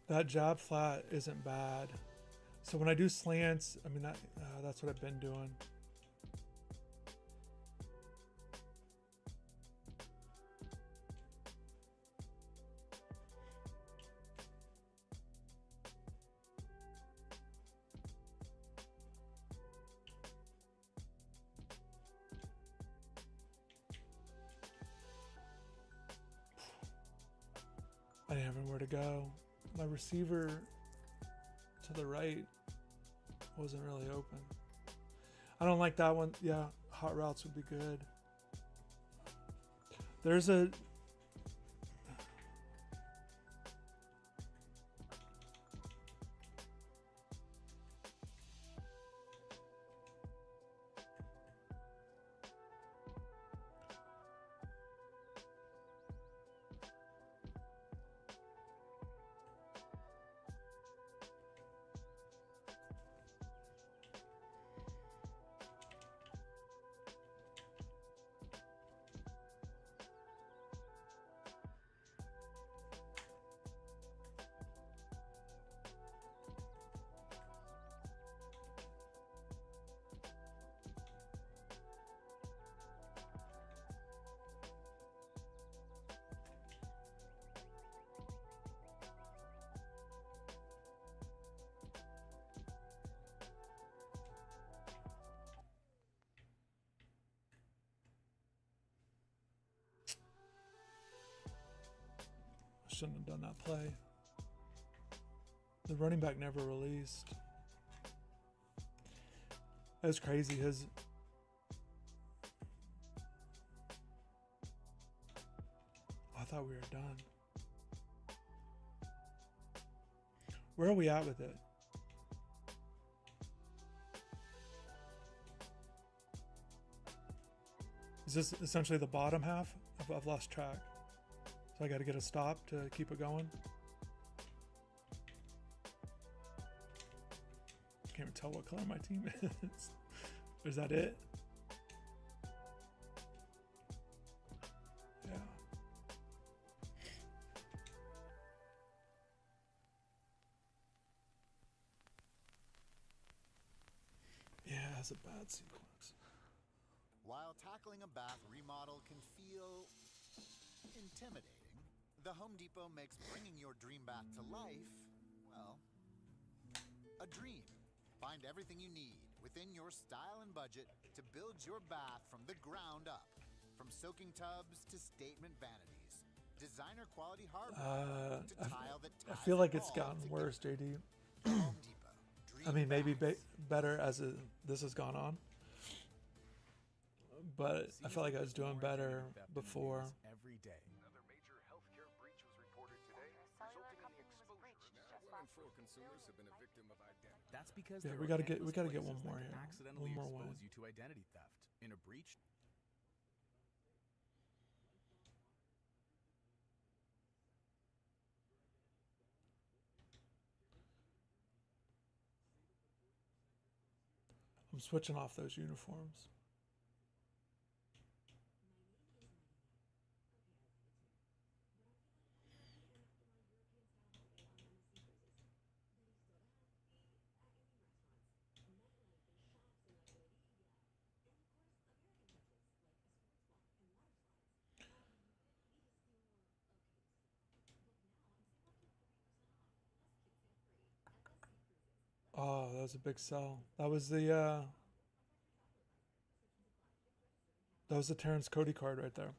That jab flat isn't bad. So when I do slants, I mean, that's what I've been doing. I didn't have anywhere to go. My receiver to the right wasn't really open. I don't like that one. Yeah, hot routes would be good. There's a... Shouldn't have done that play. The running back never released. That's crazy. I thought we were done. Where are we at with it? Is this essentially the bottom half? I've lost track. So I got to get a stop to keep it going. Can't even tell what color my team is. Is that it? Yeah. Yeah, it's a bad sequence. While tackling a bath remodel can feel intimidating, the Home Depot makes bringing your dream bath to life, well, a dream. Find everything you need within your style and budget to build your bath from the ground up. From soaking tubs to statement vanities, designer quality hardware to tile that ties I feel like it it's all gotten together. worse, JD. Home Depot. I mean, maybe better as this has gone on. But I felt like I was doing better before. Every day. Another major healthcare breach was reported today, resulting in the exposure. Now, 1 in 4 consumers have been a victim of identity. That's because Yeah, there we are gotta get countless one places more that can here. accidentally One more expose win. you to identity theft. In a breach, I'm switching off those uniforms. Oh, that was a big sell. That was the Terrence Cody card right there.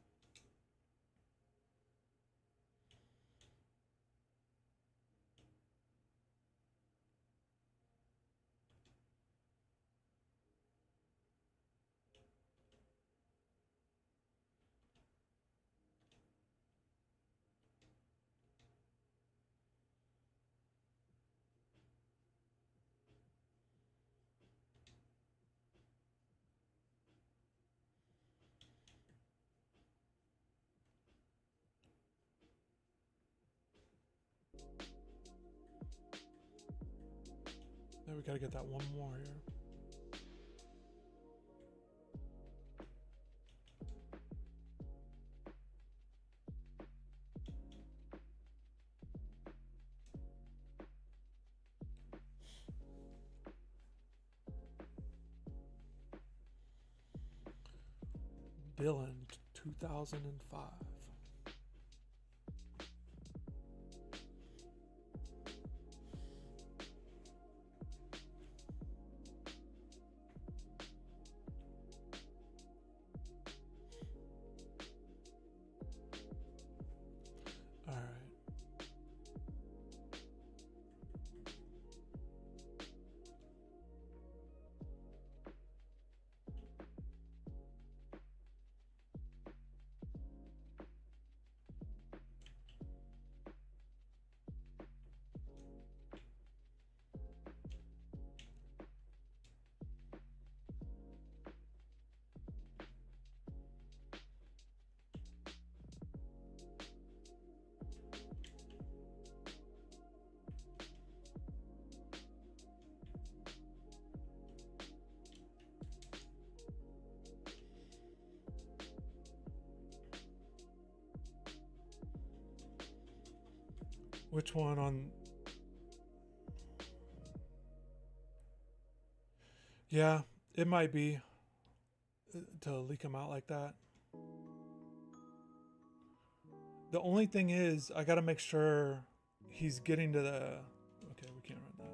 Now we gotta get that one more here. Dylan, 2005. All right. Which one on? Yeah, it might be to leak him out like that. The only thing is, I got to make sure he's getting to the... Okay, we can't run that.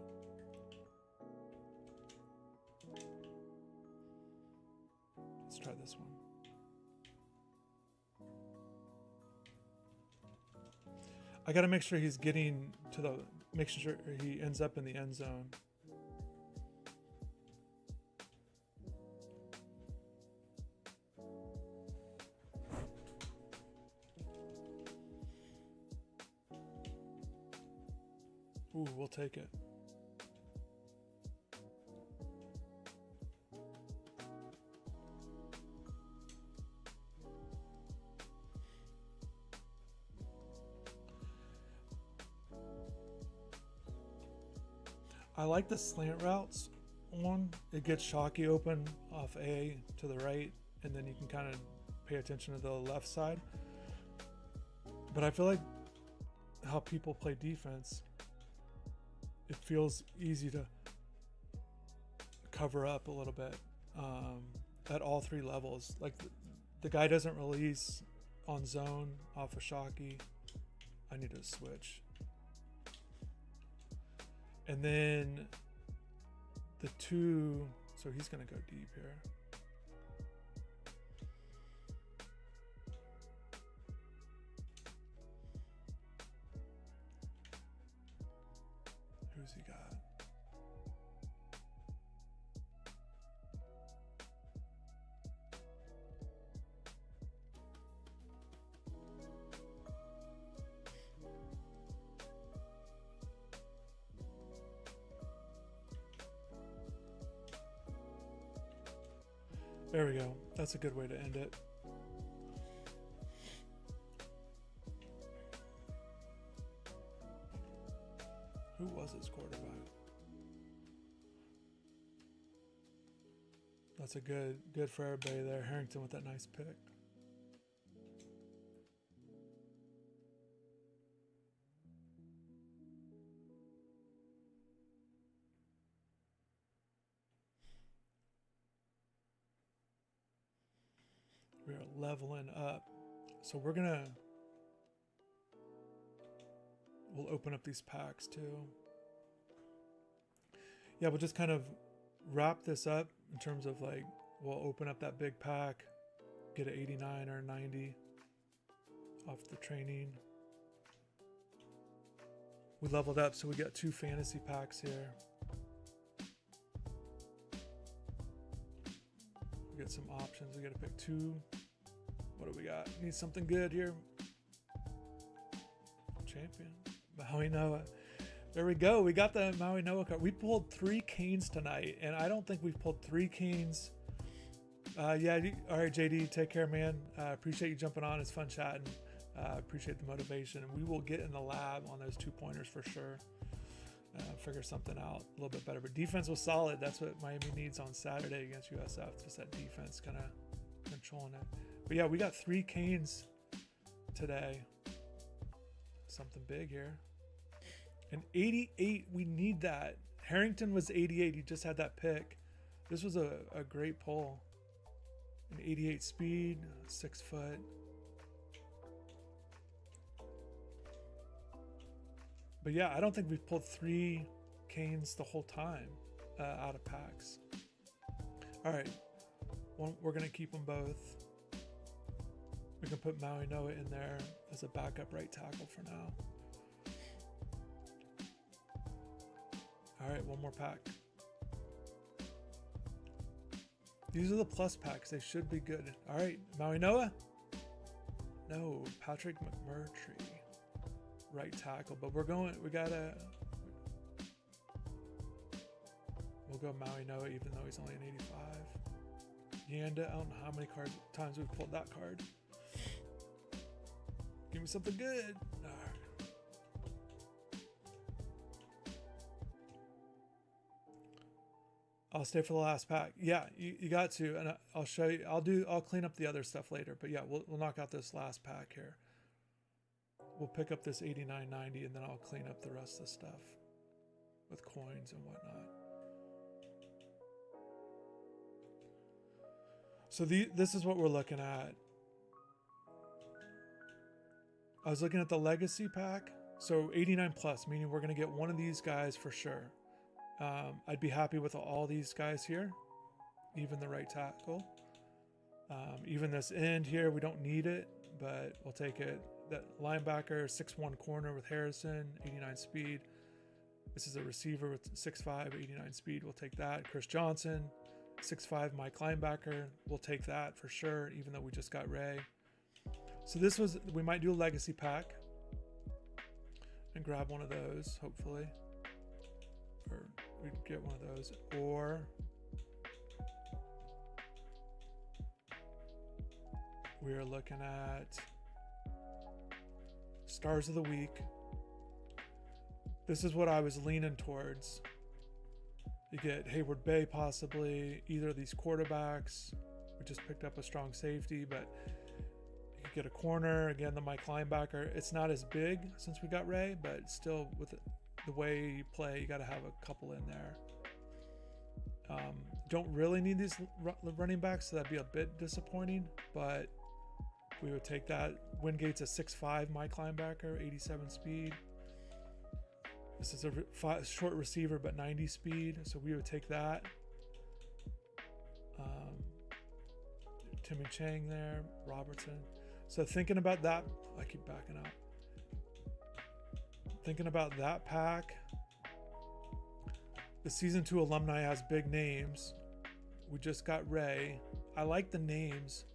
Let's try this one. I got to make sure he's getting to the... Make sure he ends up in the end zone. Ooh, we'll take it. I like the slant routes one. It gets Shockey open off A to the right, and then you can kind of pay attention to the left side. But I feel like how people play defense, it feels easy to cover up a little bit at all three levels. Like the guy doesn't release on zone off a Shockey. I need to switch. And then the two, so he's going to go deep here. Who's he got? There we go. That's a good way to end it. Who was his quarterback? That's a good for everybody there. Harrington with that nice pick. We are leveling up. So we'll open up these packs too. Yeah, we'll just kind of wrap this up in terms of like, we'll open up that big pack, get an 89 or 90 off the training. We leveled up, so we got 2 fantasy packs here. We got some options. We got to pick 2. What do we got? Need something good here. Champion. Maui Noah. There we go. We got the Maui Noah card. We pulled 3 Canes tonight, and I don't think we've pulled 3 Canes. Yeah. All right, JD. Take care, man. Appreciate you jumping on. It's fun chatting. Appreciate the motivation. And we will get in the lab on those 2-pointers for sure. Figure something out a little bit better. But defense was solid. That's what Miami needs on Saturday against USF. Just that defense kind of controlling it. But yeah, we got 3 Canes today. Something big here. An 88, we need that. Harrington was 88. He just had that pick. This was a great pull. An 88 speed, 6 foot. But yeah, I don't think we've pulled 3 Canes the whole time out of packs. All right. We're going to keep them both. We can put Maui Noah in there as a backup right tackle for now. All right, one more pack. These are the plus packs. They should be good. All right, Maui Noah? No, Patrick McMurtry. Right tackle, but we'll go Maui Noah even though he's only an 85. Yanda, I don't know how many times we've pulled that card. Give me something good. All right. I'll stay for the last pack. Yeah, you got to, and I'll show you. I'll clean up the other stuff later. But yeah, we'll knock out this last pack here. we'll pick up this 89.90 and then I'll clean up the rest of the stuff with coins and whatnot. So this is what we're looking at. I was looking at the legacy pack. So 89 plus, meaning we're going to get one of these guys for sure. I'd be happy with all these guys here, even the right tackle. Even this end here, we don't need it, but we'll take it. That linebacker, 6'1" corner with Harrison, 89 speed. This is a receiver with 6'5", 89 speed. We'll take that. Chris Johnson, 6'5", Mike linebacker. We'll take that for sure, even though we just got Ray. So we might do a legacy pack and grab one of those, hopefully. Or we'd get one of those. Or we are looking at Stars of the Week. This is what I was leaning towards. You get Hayward Bay possibly, either of these quarterbacks. We just picked up a strong safety, but you could get a corner. Again, the Mike linebacker. It's not as big since we got Ray, but still with the way you play, you got to have a couple in there. Don't really need these running backs, so that'd be a bit disappointing, but we would take that. Wingate's a 6'5" Mike linebacker, 87 speed. This is a short receiver, but 90 speed, so we would take that. Timmy Chang there, Robertson. So thinking about that, I keep backing up. Thinking about that pack, the Season 2 alumni has big names. We just got Ray. I like the names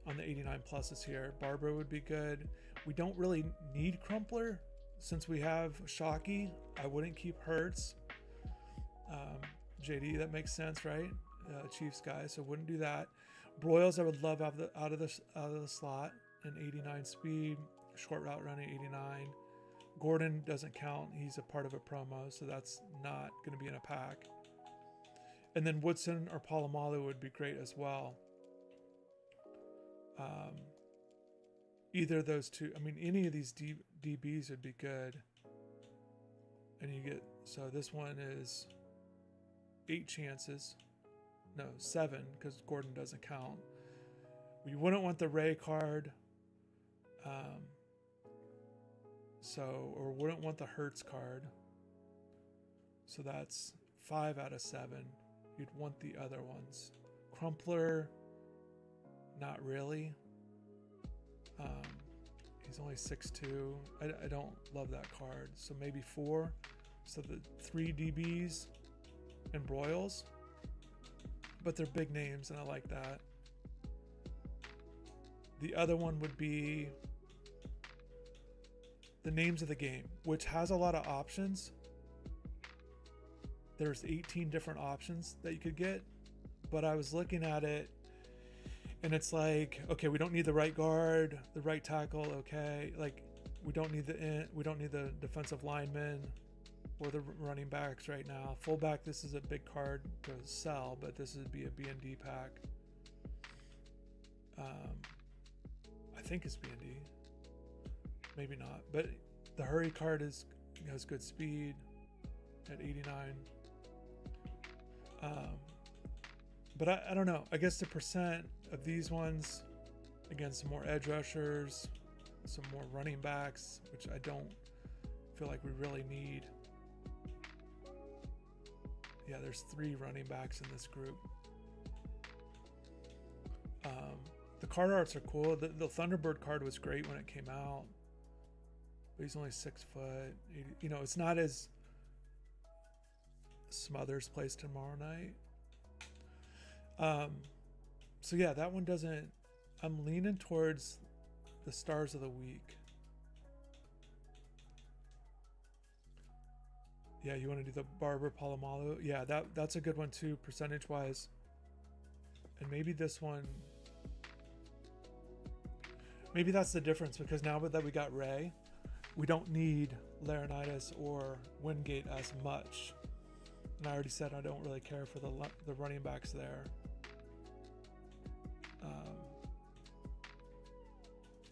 on the 89 pluses here. Barbara would be good. We don't really need Crumpler since we have Shockey. I wouldn't keep Hurts. JD, that makes sense, right? Chiefs guy, so wouldn't do that. Broyles, I would love out of the slot, an 89 speed, short route running 89. Gordon doesn't count. He's a part of a promo, so that's not going to be in a pack. And then Woodson or Polamalu would be great as well. Either of those two. I mean, any of these DBs would be good. And you get, so this one is 8 chances. No, 7, because Gordon doesn't count. We wouldn't want the Ray card. Or wouldn't want the Hertz card. So that's 5 out of 7. You'd want the other ones. Crumpler, not really. He's only 6'2". I don't love that card. So maybe 4. So the 3 DBs and Broyles. But they're big names, and I like that. The other one would be the names of the game, which has a lot of options. There's 18 different options that you could get, but I was looking at it and it's like, okay, we don't need the right guard, the right tackle, okay, like we don't need the defensive lineman or the running backs right now. Fullback, this is a big card to sell, but this would be a B&D pack. I think it's B&D. Maybe not, but the hurry card has good speed at 89. But I don't know. I guess the percent of these ones, again, some more edge rushers, some more running backs, which I don't feel like we really need. Yeah, there's 3 running backs in this group. The card arts are cool. The Thunderbird card was great when it came out, but he's only 6 foot. You know, it's not as Smothers plays tomorrow night. So yeah, that one doesn't. I'm leaning towards the Stars of the Week. Yeah, you want to do the Barber Polamalu? Yeah, that's a good one too, percentage wise. And maybe this one. Maybe that's the difference, because now that we got Ray, we don't need Laurinaitis or Wingate as much. And I already said I don't really care for the running backs there.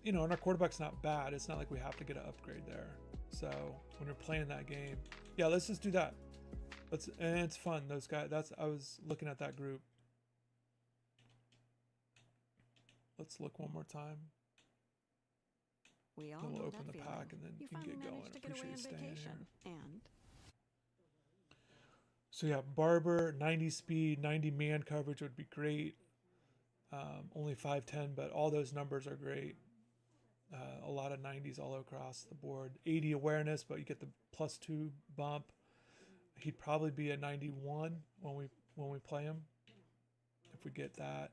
you know, and our quarterback's not bad. It's not like we have to get an upgrade there. So when you're playing that game, yeah, let's just do that. And it's fun. Those guys. I was looking at that group. Let's look one more time. We all then we'll know open that the feeling. pack and then You you can get finally going. managed to get away Appreciate on you staying vacation. here. And So yeah, Barber, 90 speed, 90 man coverage would be great. Only 5'10", but all those numbers are great. A lot of 90s all across the board. 80 awareness, but you get the +2 bump. He'd probably be a 91 when we play him, if we get that.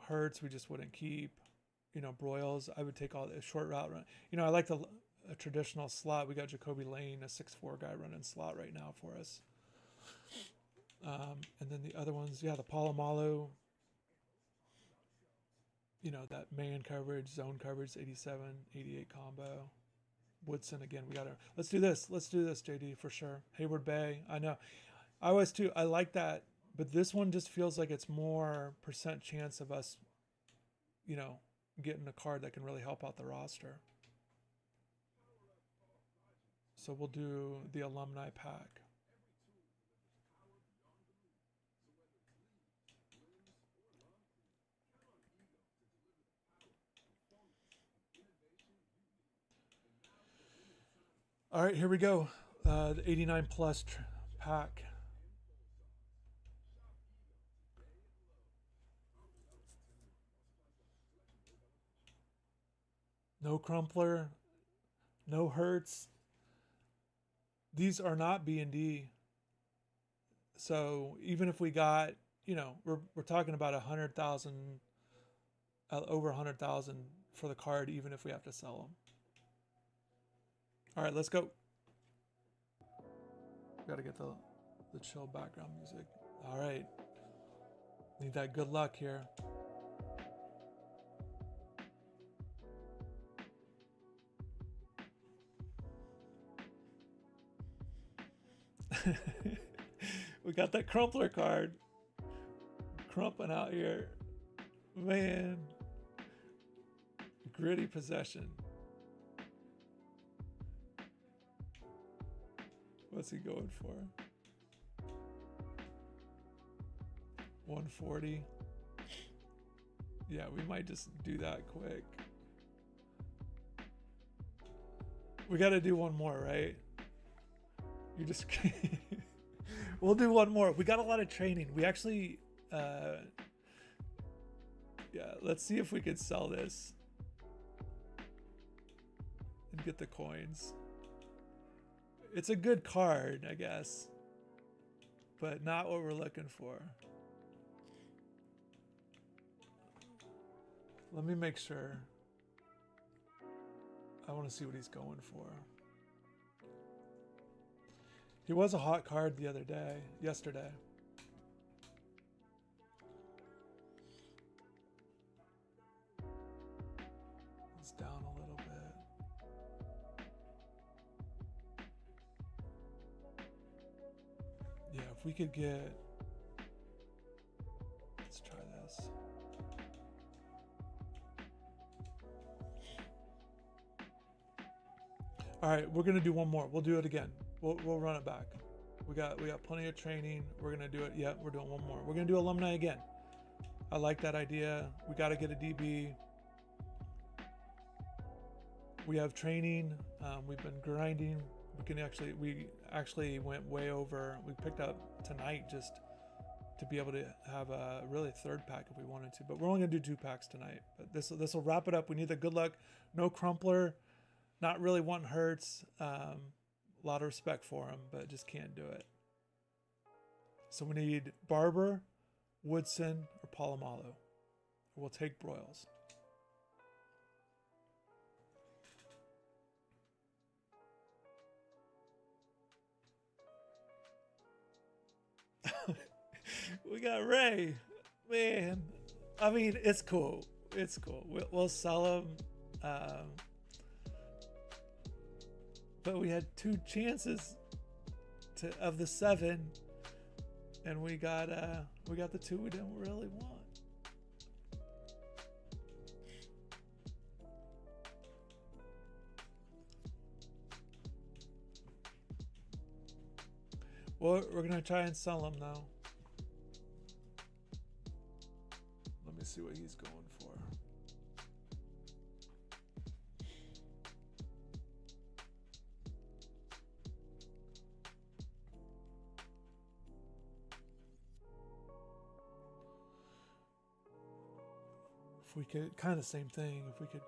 Hurts, we just wouldn't keep. You know, Broyles, I would take all the short route run. You know, I like a traditional slot. We got Jacoby Lane, a 6'4" guy running slot right now for us. And then the other ones, yeah, the Polamalu. You know, that man coverage, zone coverage, 87, 88 combo. Woodson, again, let's do this, JD, for sure. Hayward Bay, I know. I always too, I like that, but this one just feels like it's more % chance of us, you know, getting a card that can really help out the roster. So we'll do the alumni pack. All right, here we go. The 89 plus pack. No Crumpler, no Hurts. These are not B&D. So even if we got, you know, we're talking about 100,000, over 100,000 for the card, even if we have to sell them. All right, let's go. Got to get the chill background music. All right. Need that good luck here. We got that Crumpler card. Crumping out here. Man. Gritty possession. What's he going for? 140. Yeah, we might just do that quick. We got to do one more, right? You just we'll do one more. We got a lot of training. We actually yeah, let's see if we could sell this and get the coins. It's a good card, I guess, but not what we're looking for. Let me make sure. I want to see what he's going for. He was a hot card the other day, yesterday. It's down a little bit. Yeah, if we could get, let's try this. All right, we're gonna do one more. We'll do it again. We'll run it back. We got plenty of training. We're gonna do it. Yeah, we're doing one more. We're gonna do alumni again. I like that idea. We got to get a DB. We have training. We've been grinding. We actually went way over. We picked up tonight just to be able to have a really third pack if we wanted to. But we're only gonna do 2 packs tonight. But this will wrap it up. We need the good luck. No Crumpler. Not really wanting Hurts. A lot of respect for him, but just can't do it. So we need Barber, Woodson, or Polamalu. We'll take Broyles. We got Ray. Man, I mean, it's cool. It's cool. We'll sell him. But we had 2 chances of the 7, and we got the 2 we didn't really want. Well, we're gonna try and sell him though. Let me see what he's going for. If we could, kind of same thing, if we could.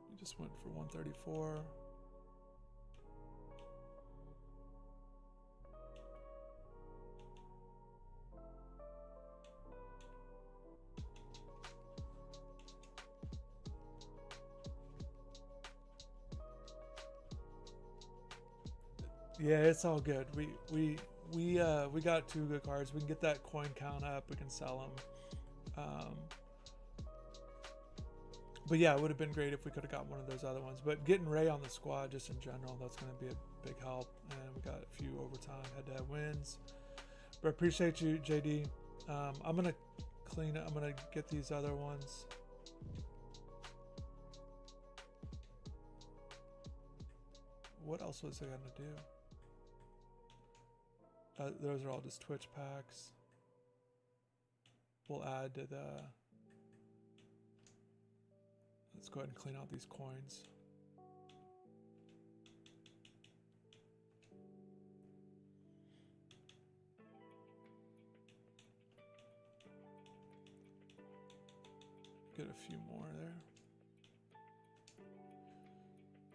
We just went for 134. Yeah, it's all good. We got 2 good cards. We can get that coin count up. We can sell them. But yeah, it would have been great if we could have got one of those other ones. But getting Ray on the squad, just in general, that's going to be a big help. And we got a few overtime head-to-head wins. But appreciate you, JD. I'm going to clean it. I'm going to get these other ones. What else was I going to do? Those are all just Twitch packs. We'll add to the... Let's go ahead and clean out these coins. Get a few more there.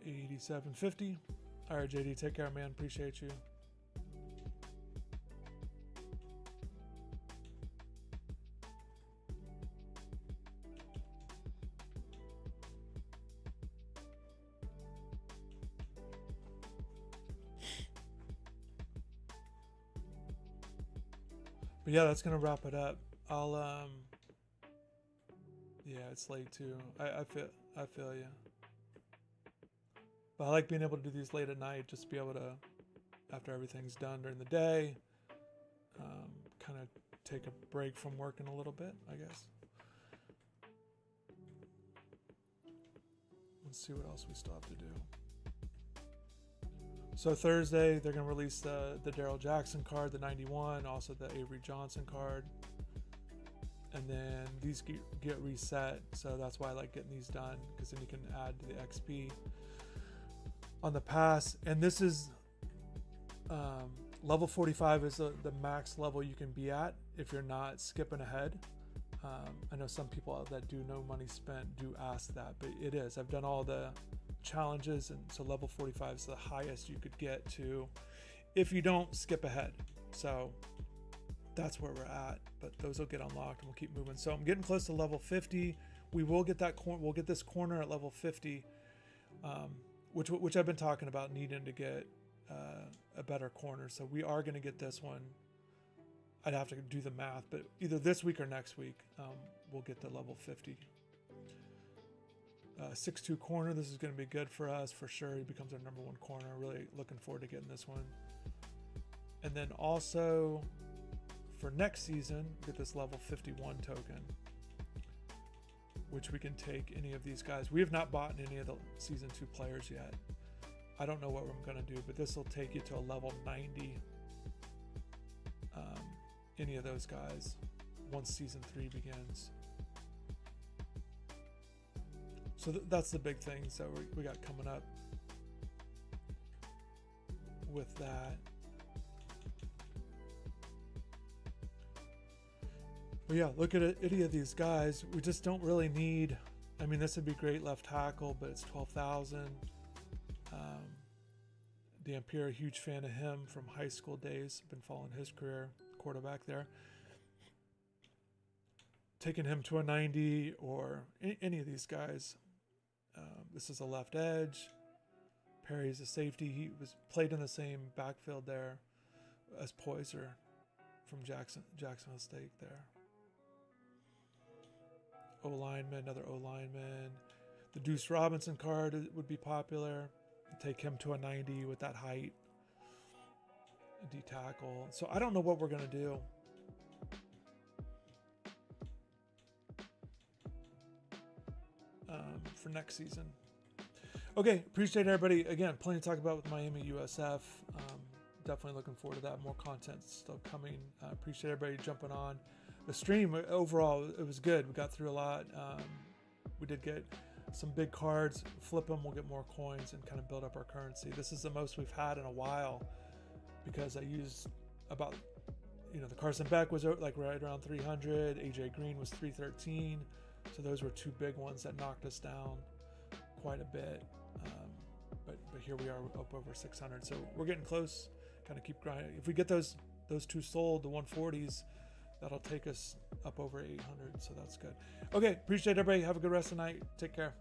87.50. All right, JD, take care, man. Appreciate you. But yeah, that's gonna wrap it up. I'll yeah, it's late too. I feel you. But I like being able to do these late at night, just to be able to, after everything's done during the day, kind of take a break from working a little bit, I guess. Let's see what else we still have to do. So Thursday, they're going to release the Daryl Jackson card, the 91, also the Avery Johnson card. And then these get reset, so that's why I like getting these done, because then you can add to the XP on the pass. And this is level 45 is the max level you can be at if you're not skipping ahead. I know some people that do no money spent do ask that, but it is. I've done all the challenges, and so level 45 is the highest you could get to if you don't skip ahead. So that's where we're at, but those will get unlocked and we'll keep moving. So I'm getting close to level 50. We will get that we'll get this corner at level 50, which I've been talking about, needing to get a better corner. So we are going to get this one. I'd have to do the math, but either this week or next week, we'll get to level 50. 6-2 corner, this is going to be good for us for sure. He becomes our #1 corner. Really looking forward to getting this one. And then also for next season, get this level 51 token, which we can take any of these guys. We have not bought any of the season 2 players yet. I don't know what I'm going to do, but this will take you to a level 90. Any of those guys once season 3 begins. So that's the big thing. So we got coming up with that. But yeah, look at any of these guys. We just don't really need. I mean, this would be great left tackle, but it's 12,000. Dampier, a huge fan of him from high school days. Been following his career, quarterback there. Taking him to a 90 or any of these guys. This is a left edge. Perry's a safety. He was played in the same backfield there as Poyser from Jacksonville State there. O-lineman, another O-lineman. The Deuce Robinson card would be popular. Take him to a 90 with that height. D-tackle. So I don't know what we're going to do. For next season. Okay, appreciate everybody. Again, plenty to talk about with Miami USF. Definitely looking forward to that. More content still coming. Appreciate everybody jumping on. The stream overall, it was good. We got through a lot. We did get some big cards, flip them, we'll get more coins and kind of build up our currency. This is the most we've had in a while because I used about, the Carson Beck was like right around 300. AJ Green was 313. So those were two big ones that knocked us down quite a bit. But here we are up over 600. So we're getting close. Kind of keep grinding. If we get those two sold, the 140s, that'll take us up over 800. So that's good. Okay, appreciate everybody. Have a good rest of the night. Take care.